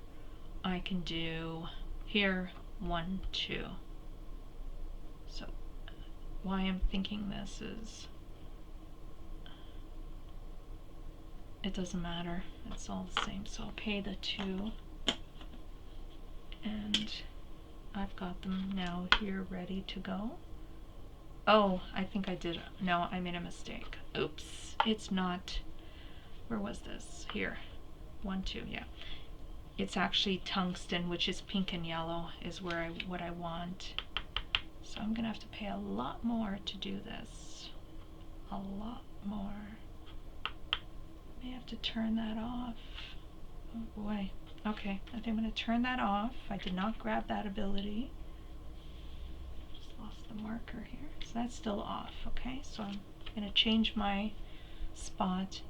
S1: I can do here 1, 2. So why I'm thinking this is, it doesn't matter, it's all the same. So I'll pay the 2, and I've got them now here ready to go. Oh, I think I did, no, I made a mistake. Oops, it's not, where was this? Here, 1, 2, yeah. It's actually Tungsten, which is pink and yellow, is where what I want. So I'm gonna have to pay a lot more to do this. A lot more. May have to turn that off. Oh boy. Okay, I think I'm going to turn that off. I did not grab that ability. Just lost the marker here. So that's still off, okay? So I'm going to change my spot,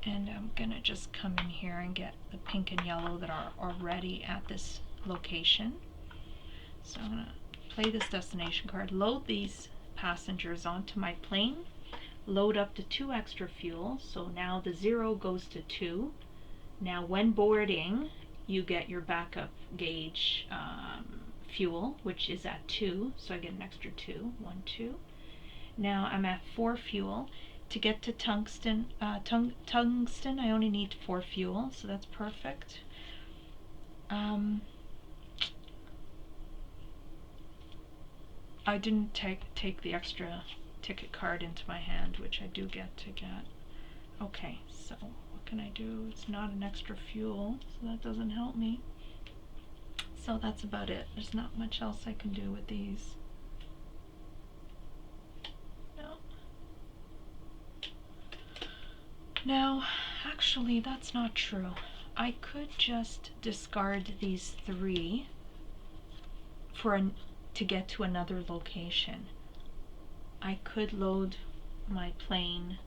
S1: and I'm going to just come in here and get the pink and yellow that are already at this location. So I'm going to play this destination card, load these passengers onto my plane, load up to 2 extra fuel, so now the 0 goes to 2. Now when boarding, you get your backup gauge fuel, which is at 2, so I get an extra 2, 1, 2. Now I'm at 4 fuel. To get to Tungsten, Tungsten, I only need 4 fuel, so that's perfect. I didn't take the extra ticket card into my hand, which I do get to get. Okay, so what can I do? It's not an extra fuel, so that doesn't help me. So that's about it. There's not much else I can do with these. No. Now, actually, that's not true. I could just discard these 3 to get to another location. I could load my plane.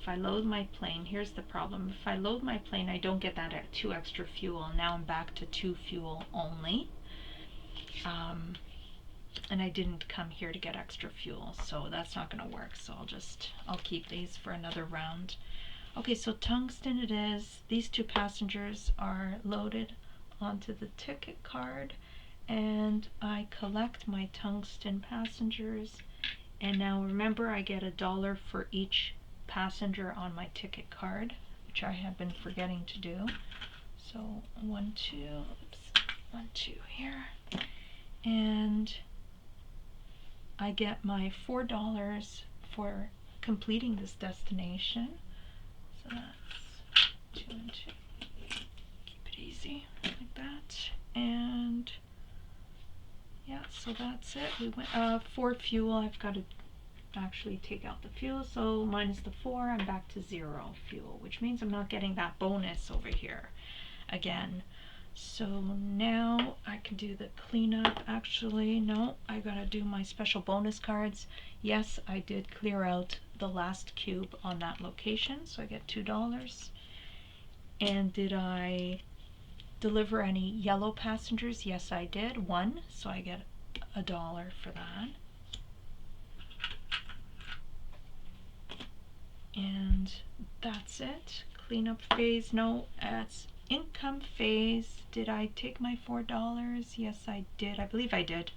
S1: If I load my plane, here's the problem. If I load my plane, I don't get that at 2 extra fuel. Now I'm back to 2 fuel only. And I didn't come here to get extra fuel, so that's not going to work. So I'll keep these for another round. Okay, so tungsten it is. These two passengers are loaded onto the ticket card, and I collect my tungsten passengers. And now remember, I get $1 for each passenger on my ticket card, which I have been forgetting to do. So 1, 2, oops, 1, 2 here, and I get my $4 for completing this destination. So that's 2 and 2. Keep it easy like that. And yeah, so that's it. We went for fuel. I've got to actually take out the fuel. So minus the 4, I'm back to 0 fuel, which means I'm not getting that bonus over here again. So now I can do the cleanup. Actually, no, I gotta do my special bonus cards. Yes, I did clear out the last cube on that location, so I get $2. And did I deliver any yellow passengers? Yes, I did. 1, so I get $1 for that. And that's it. Cleanup phase. No, it's income phase. Did I take my $4? Yes, I did. I believe I did.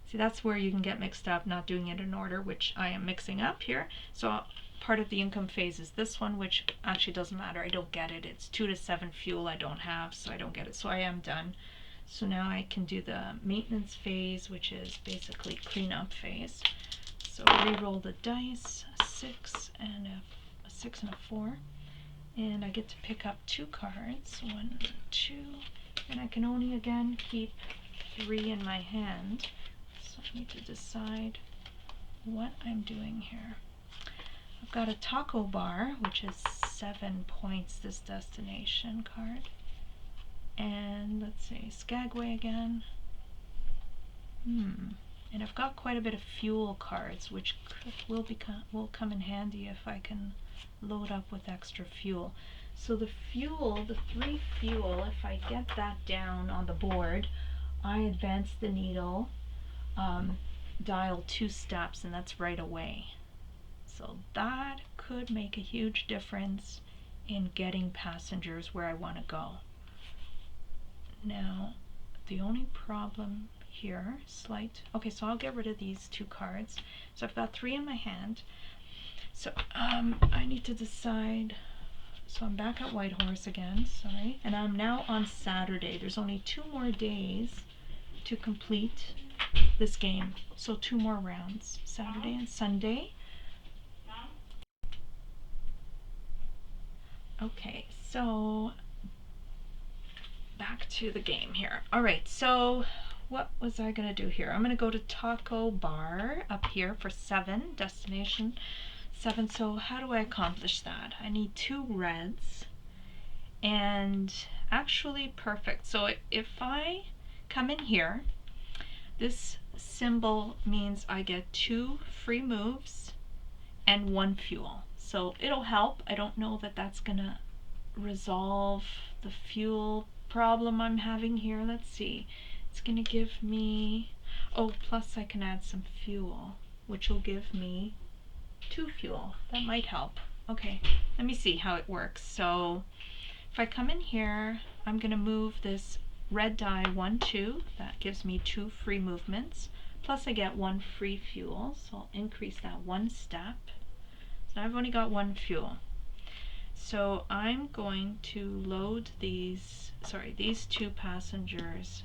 S1: See, that's where you can get mixed up, not doing it in order, which I am mixing up here. So part of the income phase is this one, which actually doesn't matter. I don't get it. It's 2 to 7 fuel I don't have, so I don't get it. So I am done. So now I can do the maintenance phase, which is basically cleanup phase. So re-roll the dice, a 6 and a 6 and a 4. And I get to pick up 2 cards, 1 and 2, and I can only again keep 3 in my hand. So I need to decide what I'm doing here. I've got a taco bar, which is 7 points, this destination card. And let's see, Skagway again. And I've got quite a bit of fuel cards, which will come in handy if I can load up with extra fuel. So the fuel, the 3 fuel, if I get that down on the board, I advance the needle, dial 2 steps, and that's right away. So that could make a huge difference in getting passengers where I want to go. Now, the only problem here, okay, so I'll get rid of these 2 cards. So I've got 3 in my hand. So I need to decide. So I'm back at Whitehorse again, sorry, and I'm now on Saturday. There's only 2 more days to complete this game, so 2 more rounds, Saturday and Sunday. Okay, so back to the game here. Alright, so what was I gonna do here? I'm gonna go to Taco Bar up here for 7, destination 7. So how do I accomplish that? I need 2 reds, and actually perfect. So if I come in here, this symbol means I get 2 free moves and 1 fuel. So it'll help. I don't know that that's gonna resolve the fuel problem I'm having here. Let's see. It's gonna give me, oh, plus I can add some fuel, which will give me 2 fuel. That might help. Okay, let me see how it works. So if I come in here, I'm gonna move this red die 1, 2. That gives me 2 free movements. Plus I get 1 free fuel, so I'll increase that 1 step. So I've only got 1 fuel. So I'm going to load these 2 passengers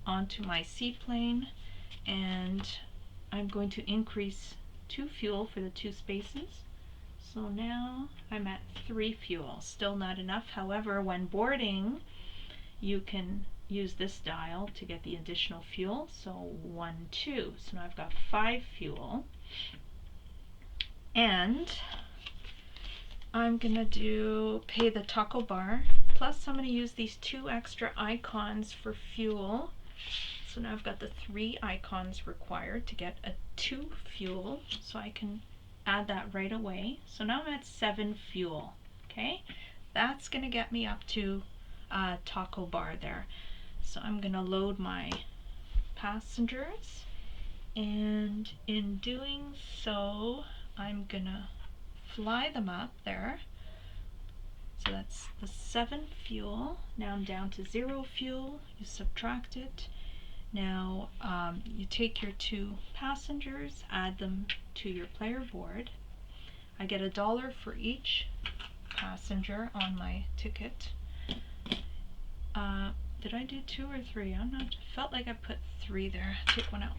S1: onto my seaplane, and I'm going to increase 2 fuel for the 2 spaces. So now I'm at 3 fuel. Still not enough. However, when boarding, you can use this dial to get the additional fuel. So 1, 2. So now I've got 5 fuel. And I'm gonna pay the taco bar, plus I'm gonna use these 2 extra icons for fuel. So now I've got the 3 icons required to get a 2 fuel, so I can add that right away. So now I'm at 7 fuel. Okay, that's gonna get me up to taco bar there. So I'm gonna load my passengers, and in doing so, I'm gonna fly them up there. So that's the 7 fuel. Now I'm down to 0 fuel. You subtract it. Now you take your 2 passengers, add them to your player board. I get $1 for each passenger on my ticket. Did I do 2 or 3? I'm not. Felt like I put 3 there. Take one out.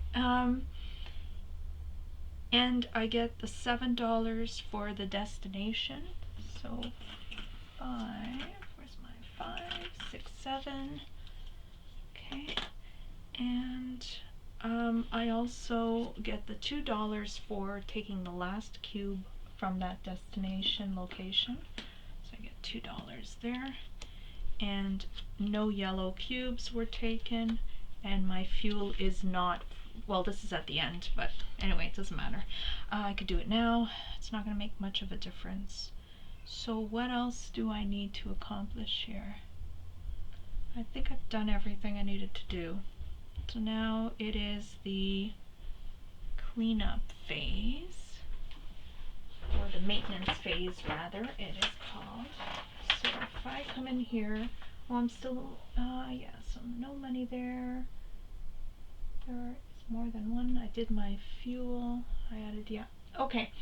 S1: And I get the $7 for the destination. So 5. Where's my 5, 6, 7? Okay. And I also get the $2 for taking the last cube from that destination location. So I get $2 there. And no yellow cubes were taken, and my fuel is not, well, this is at the end, but anyway, it doesn't matter. I could do it now. It's not going to make much of a difference. So what else do I need to accomplish here? I think I've done everything I needed to do. So now it is the cleanup phase, or the maintenance phase rather, it is called. So if I come in here, well, I'm still, yeah, so no money there. There is more than one. I did my fuel. I added, yeah. Okay,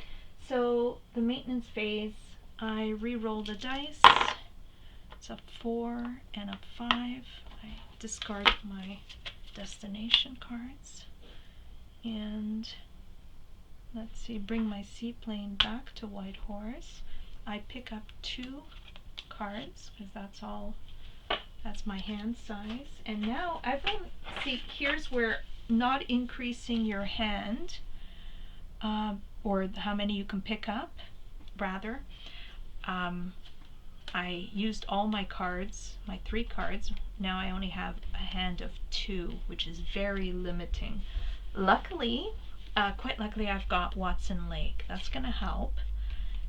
S1: so the maintenance phase, I re-roll the dice. It's a 4 and a 5. I discard my destination cards. And let's see, bring my seaplane back to White Horse. I pick up 2 cards because that's my hand size. And now see, here's where not increasing your hand, or how many you can pick up, rather. I used all my cards, my 3 cards. Now I only have a hand of 2, which is very limiting. Luckily, quite luckily, I've got Watson Lake. That's gonna help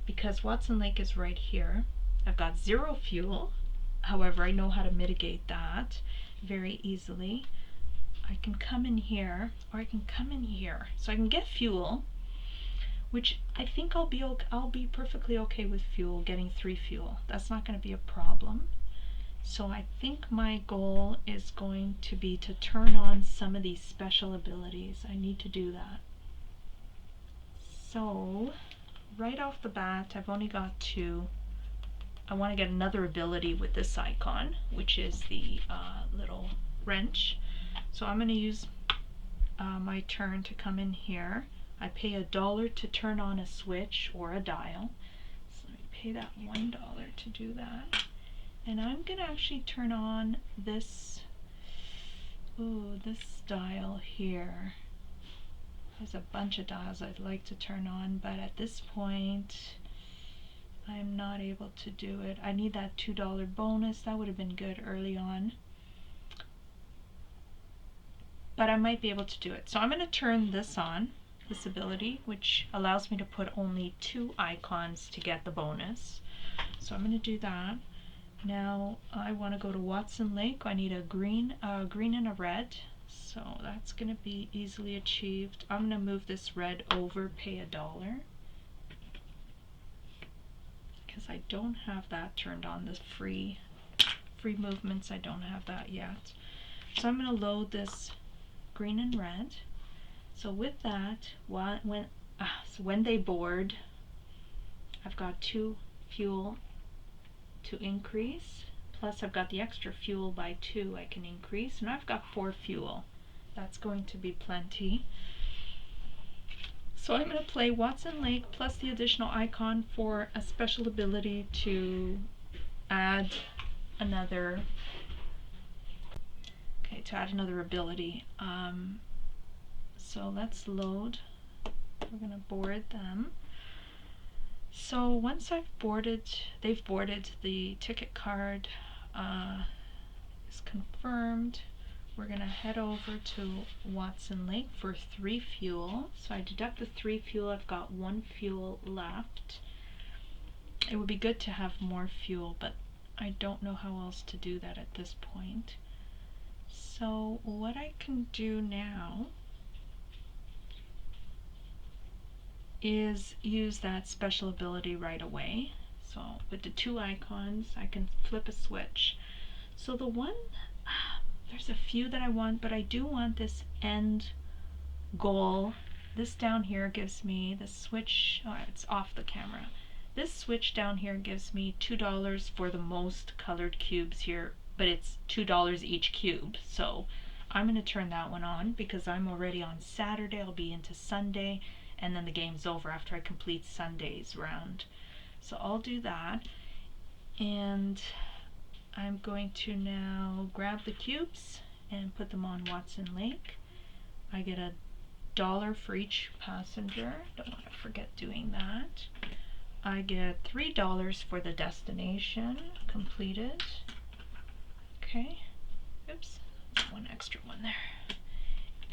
S1: because Watson Lake is right here. I've got 0 fuel. However, I know how to mitigate that very easily. I can come in here, or I can come in here. So I can get fuel, which I think I'll be perfectly okay with fuel, getting 3 fuel. That's not going to be a problem. So I think my goal is going to be to turn on some of these special abilities. I need to do that. So right off the bat, I've only got 2. I want to get another ability with this icon, which is the little wrench. So I'm going to use my turn to come in here. I pay $1 to turn on a switch or a dial. So I pay that $1 to do that. And I'm going to actually turn on this, this dial here. There's a bunch of dials I'd like to turn on, but at this point, I'm not able to do it. I need that $2 bonus. That would have been good early on. But I might be able to do it. So I'm going to turn this on, this ability, which allows me to put only 2 icons to get the bonus. So I'm going to do that. Now I want to go to Watson Lake. I need a green and a red. So that's going to be easily achieved. I'm going to move this red over, pay $1. Because I don't have that turned on, the free movements, I don't have that yet. So I'm going to load this green and red. So with that, when they board, I've got 2 fuel to increase, plus I've got the extra fuel by 2 I can increase, and I've got 4 fuel. That's going to be plenty. So I'm going to play Watson Lake plus the additional icon for a special ability to add another, ability. So let's load. We're going to board them. So once they've boarded, the ticket card is confirmed. We're going to head over to Watson Lake for 3 fuel. So I deduct the 3 fuel. I've got 1 fuel left. It would be good to have more fuel, but I don't know how else to do that at this point. So what I can do now is use that special ability right away. So with the 2 icons, I can flip a switch. So the one, there's a few that I want, but I do want this end goal. This down here gives me the switch, oh, it's off the camera. This switch down here gives me $2 for the most colored cubes here, but it's $2 each cube. So I'm going to turn that one on because I'm already on Saturday. I'll be into Sunday, and then the game's over after I complete Sunday's round. So I'll do that, and I'm going to now grab the cubes and put them on Watson Lake. I get $1 for each passenger. Don't want to forget doing that. I get $3 for the destination completed. Okay. Oops. One extra one there.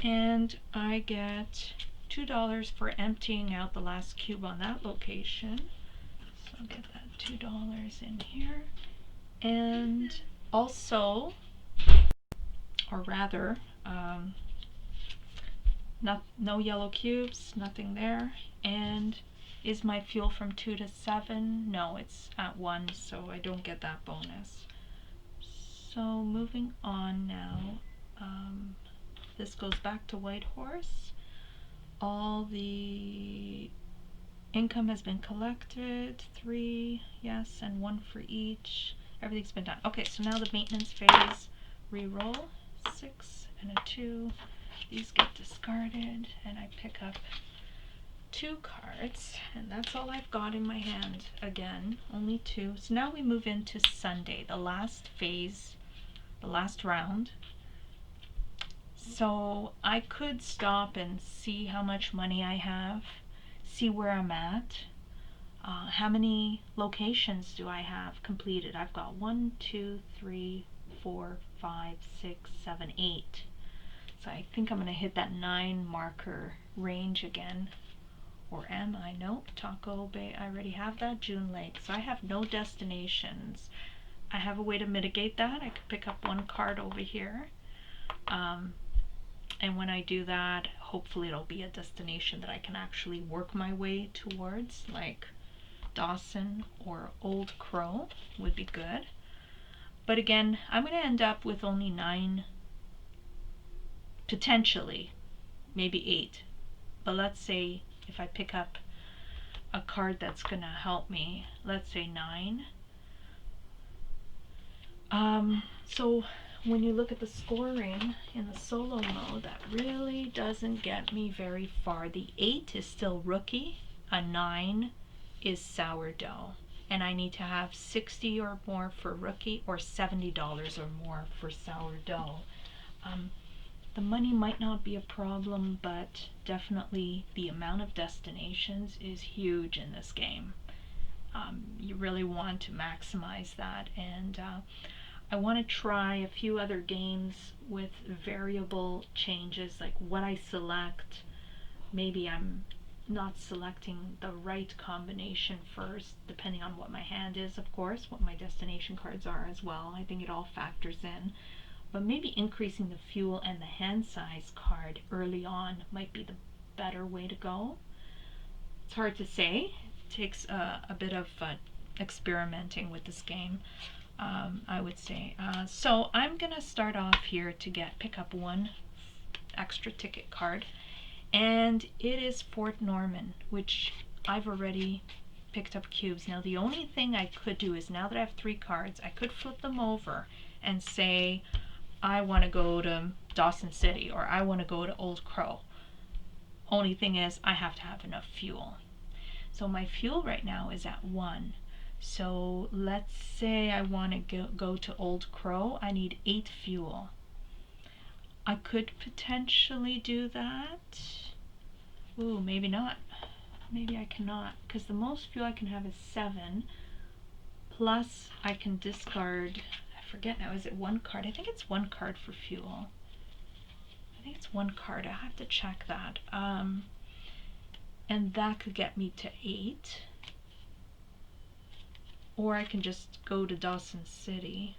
S1: And I get $2 for emptying out the last cube on that location. So I'll get that $2 in here. And also, or rather, no yellow cubes, nothing there. And is my fuel from 2 to 7? No, it's at 1, so I don't get that bonus. So moving on now, this goes back to Whitehorse. All the income has been collected, 3, yes, and 1 for each. Everything's been done. Okay, so now the maintenance phase, re-roll, 6 and a 2. These get discarded, and I pick up 2 cards, and that's all I've got in my hand. Again, only 2. So now we move into Sunday, the last phase, the last round. So I could stop and see how much money I have, see where I'm at. How many locations do I have completed? I've got 1, 2, 3, 4, 5, 6, 7, 8. So I think I'm going to hit that 9 marker range again. Or am I? Nope. Taco Bay, I already have that. June Lake. So I have no destinations. I have a way to mitigate that. I could pick up 1 card over here. And when I do that, hopefully it'll be a destination that I can actually work my way towards, like Dawson or Old Crow would be good. But again, I'm going to end up with only 9, potentially, maybe 8. But let's say if I pick up a card that's going to help me, let's say 9. So when you look at the scoring in the solo mode, that really doesn't get me very far. The 8 is still rookie, a 9 is sourdough, and I need to have 60 or more for rookie or $70 or more for sourdough. The money might not be a problem, but definitely the amount of destinations is huge in this game. You really want to maximize that, and I want to try a few other games with variable changes, like what I select. Maybe I'm not selecting the right combination first, depending on what my hand is, of course, what my destination cards are as well. I think it all factors in. But maybe increasing the fuel and the hand size card early on might be the better way to go. It's hard to say. It takes a bit of experimenting with this game, I would say. So I'm gonna start off here to pick up 1 extra ticket card, and it is Fort Norman, which I've already picked up cubes. Now the only thing I could do is, now that I have 3 cards, I could flip them over and say I want to go to Dawson City or I want to go to Old Crow. Only thing is I have to have enough fuel. So my fuel right now is at 1. So let's say I want to go to Old Crow. I need 8 fuel. I could potentially do that. Ooh, maybe not. Maybe I cannot, because the most fuel I can have is 7. Plus I can discard, I forget now, is it 1 card? I think it's 1 card for fuel. I think it's 1 card. I have to check that. And that could get me to 8. Or I can just go to Dawson City.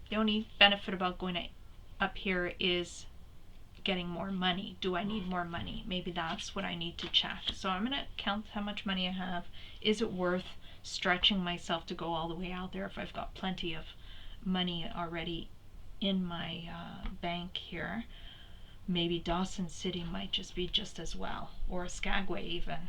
S1: The only benefit about going to up here is getting more money. Do I need more money? Maybe that's what I need to check. So I'm going to count how much money I have. Is it worth stretching myself to go all the way out there if I've got plenty of money already in my bank here? Maybe Dawson City might just be just as well, or Skagway even.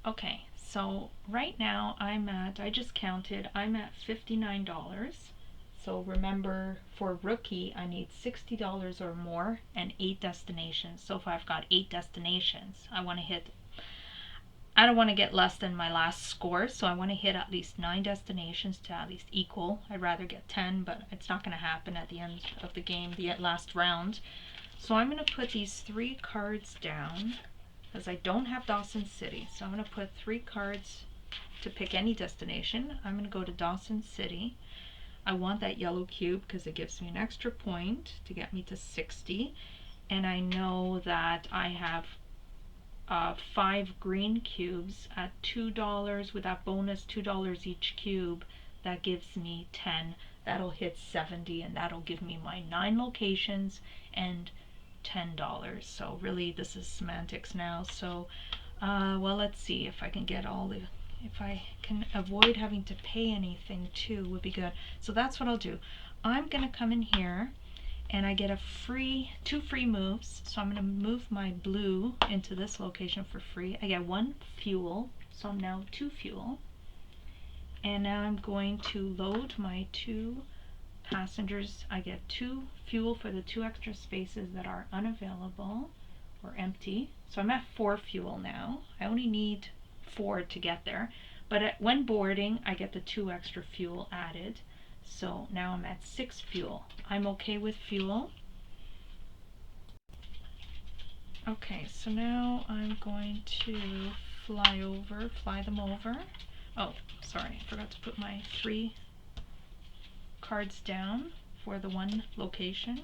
S1: Okay, so right now I just counted, I'm at $59. So remember, for rookie, I need $60 or more and 8 destinations. So if I've got 8 destinations, I don't want to get less than my last score, so I want to hit at least 9 destinations to at least equal. I'd rather get 10, but it's not going to happen at the end of the game, the last round. So I'm going to put these 3 cards down, because I don't have Dawson City. So I'm going to put 3 cards to pick any destination. I'm going to go to Dawson City. I want that yellow cube because it gives me an extra point to get me to 60. And I know that I have 5 green cubes at $2 with that bonus $2 each cube. That gives me 10. That'll hit 70, and that'll give me my 9 locations and $10. So really this is semantics now. So well, let's see if I can get all the, if I can avoid having to pay anything too, would be good. So that's what I'll do. I'm gonna come in here and I get a free 2 free moves. So I'm going to move my blue into this location for free. I get 1 fuel, so I'm now 2 fuel. And now I'm going to load my 2 passengers. I get 2 fuel for the 2 extra spaces that are unavailable or empty. So I'm at 4 fuel now. I only need 4 to get there. But when boarding, I get the 2 extra fuel added. So now I'm at 6 fuel. I'm okay with fuel. Okay, so now I'm going to fly them over. Oh, sorry, I forgot to put my 3 cards down for the 1 location.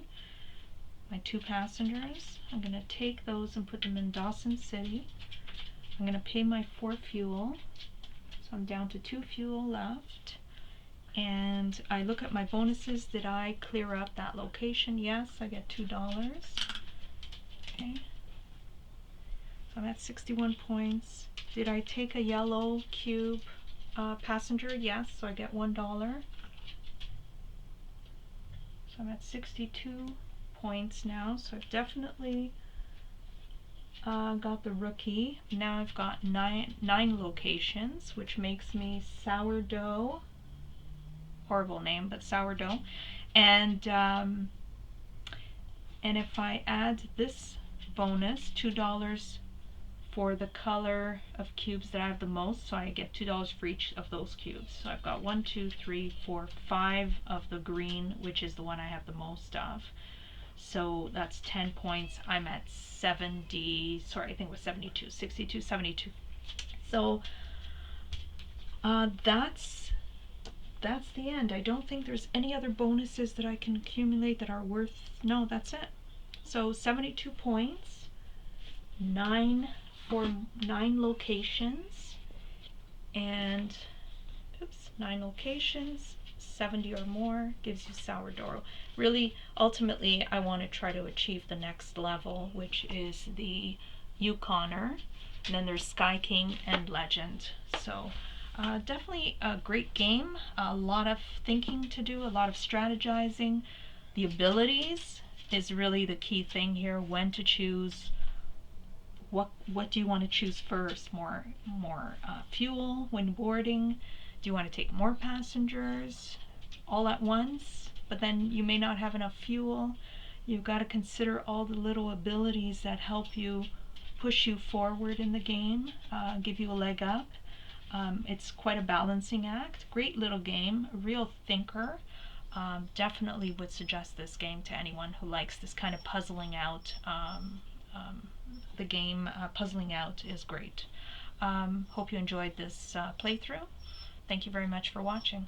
S1: My 2 passengers. I'm going to take those and put them in Dawson City. I'm going to pay my 4 fuel. So I'm down to 2 fuel left. And I look at my bonuses. Did I clear up that location? Yes, I get $2. Okay. So I'm at 61 points. Did I take a yellow cube passenger? Yes, so I get $1. So I'm at 62 points now. So I've definitely got the rookie. Now I've got 9 locations, which makes me sourdough. Horrible name, but sourdough. And if I add this bonus, $2 for the color of cubes that I have the most, so I get $2 for each of those cubes. So I've got 1, 2, 3, 4, 5 of the green, which is the one I have the most of. So that's 10 points. I'm at 70, sorry, I think it was 72, 62, 72. So that's the end. I don't think there's any other bonuses that I can accumulate that are worth, no, that's it. So 72 points, 9 for 9 locations, and 9 locations, 70 or more gives you sourdough. Really, ultimately, I want to try to achieve the next level, which is the YUKONer, and then there's Sky King and Legend. So definitely a great game, a lot of thinking to do, a lot of strategizing. The abilities is really the key thing here, when to choose, what do you want to choose first, more fuel when boarding, do you want to take more passengers all at once, but then you may not have enough fuel. You've got to consider all the little abilities that help you push you forward in the game, give you a leg up. It's quite a balancing act. Great little game, a real thinker. Definitely would suggest this game to anyone who likes this kind of puzzling out. The game puzzling out is great. Hope you enjoyed this playthrough. Thank you very much for watching.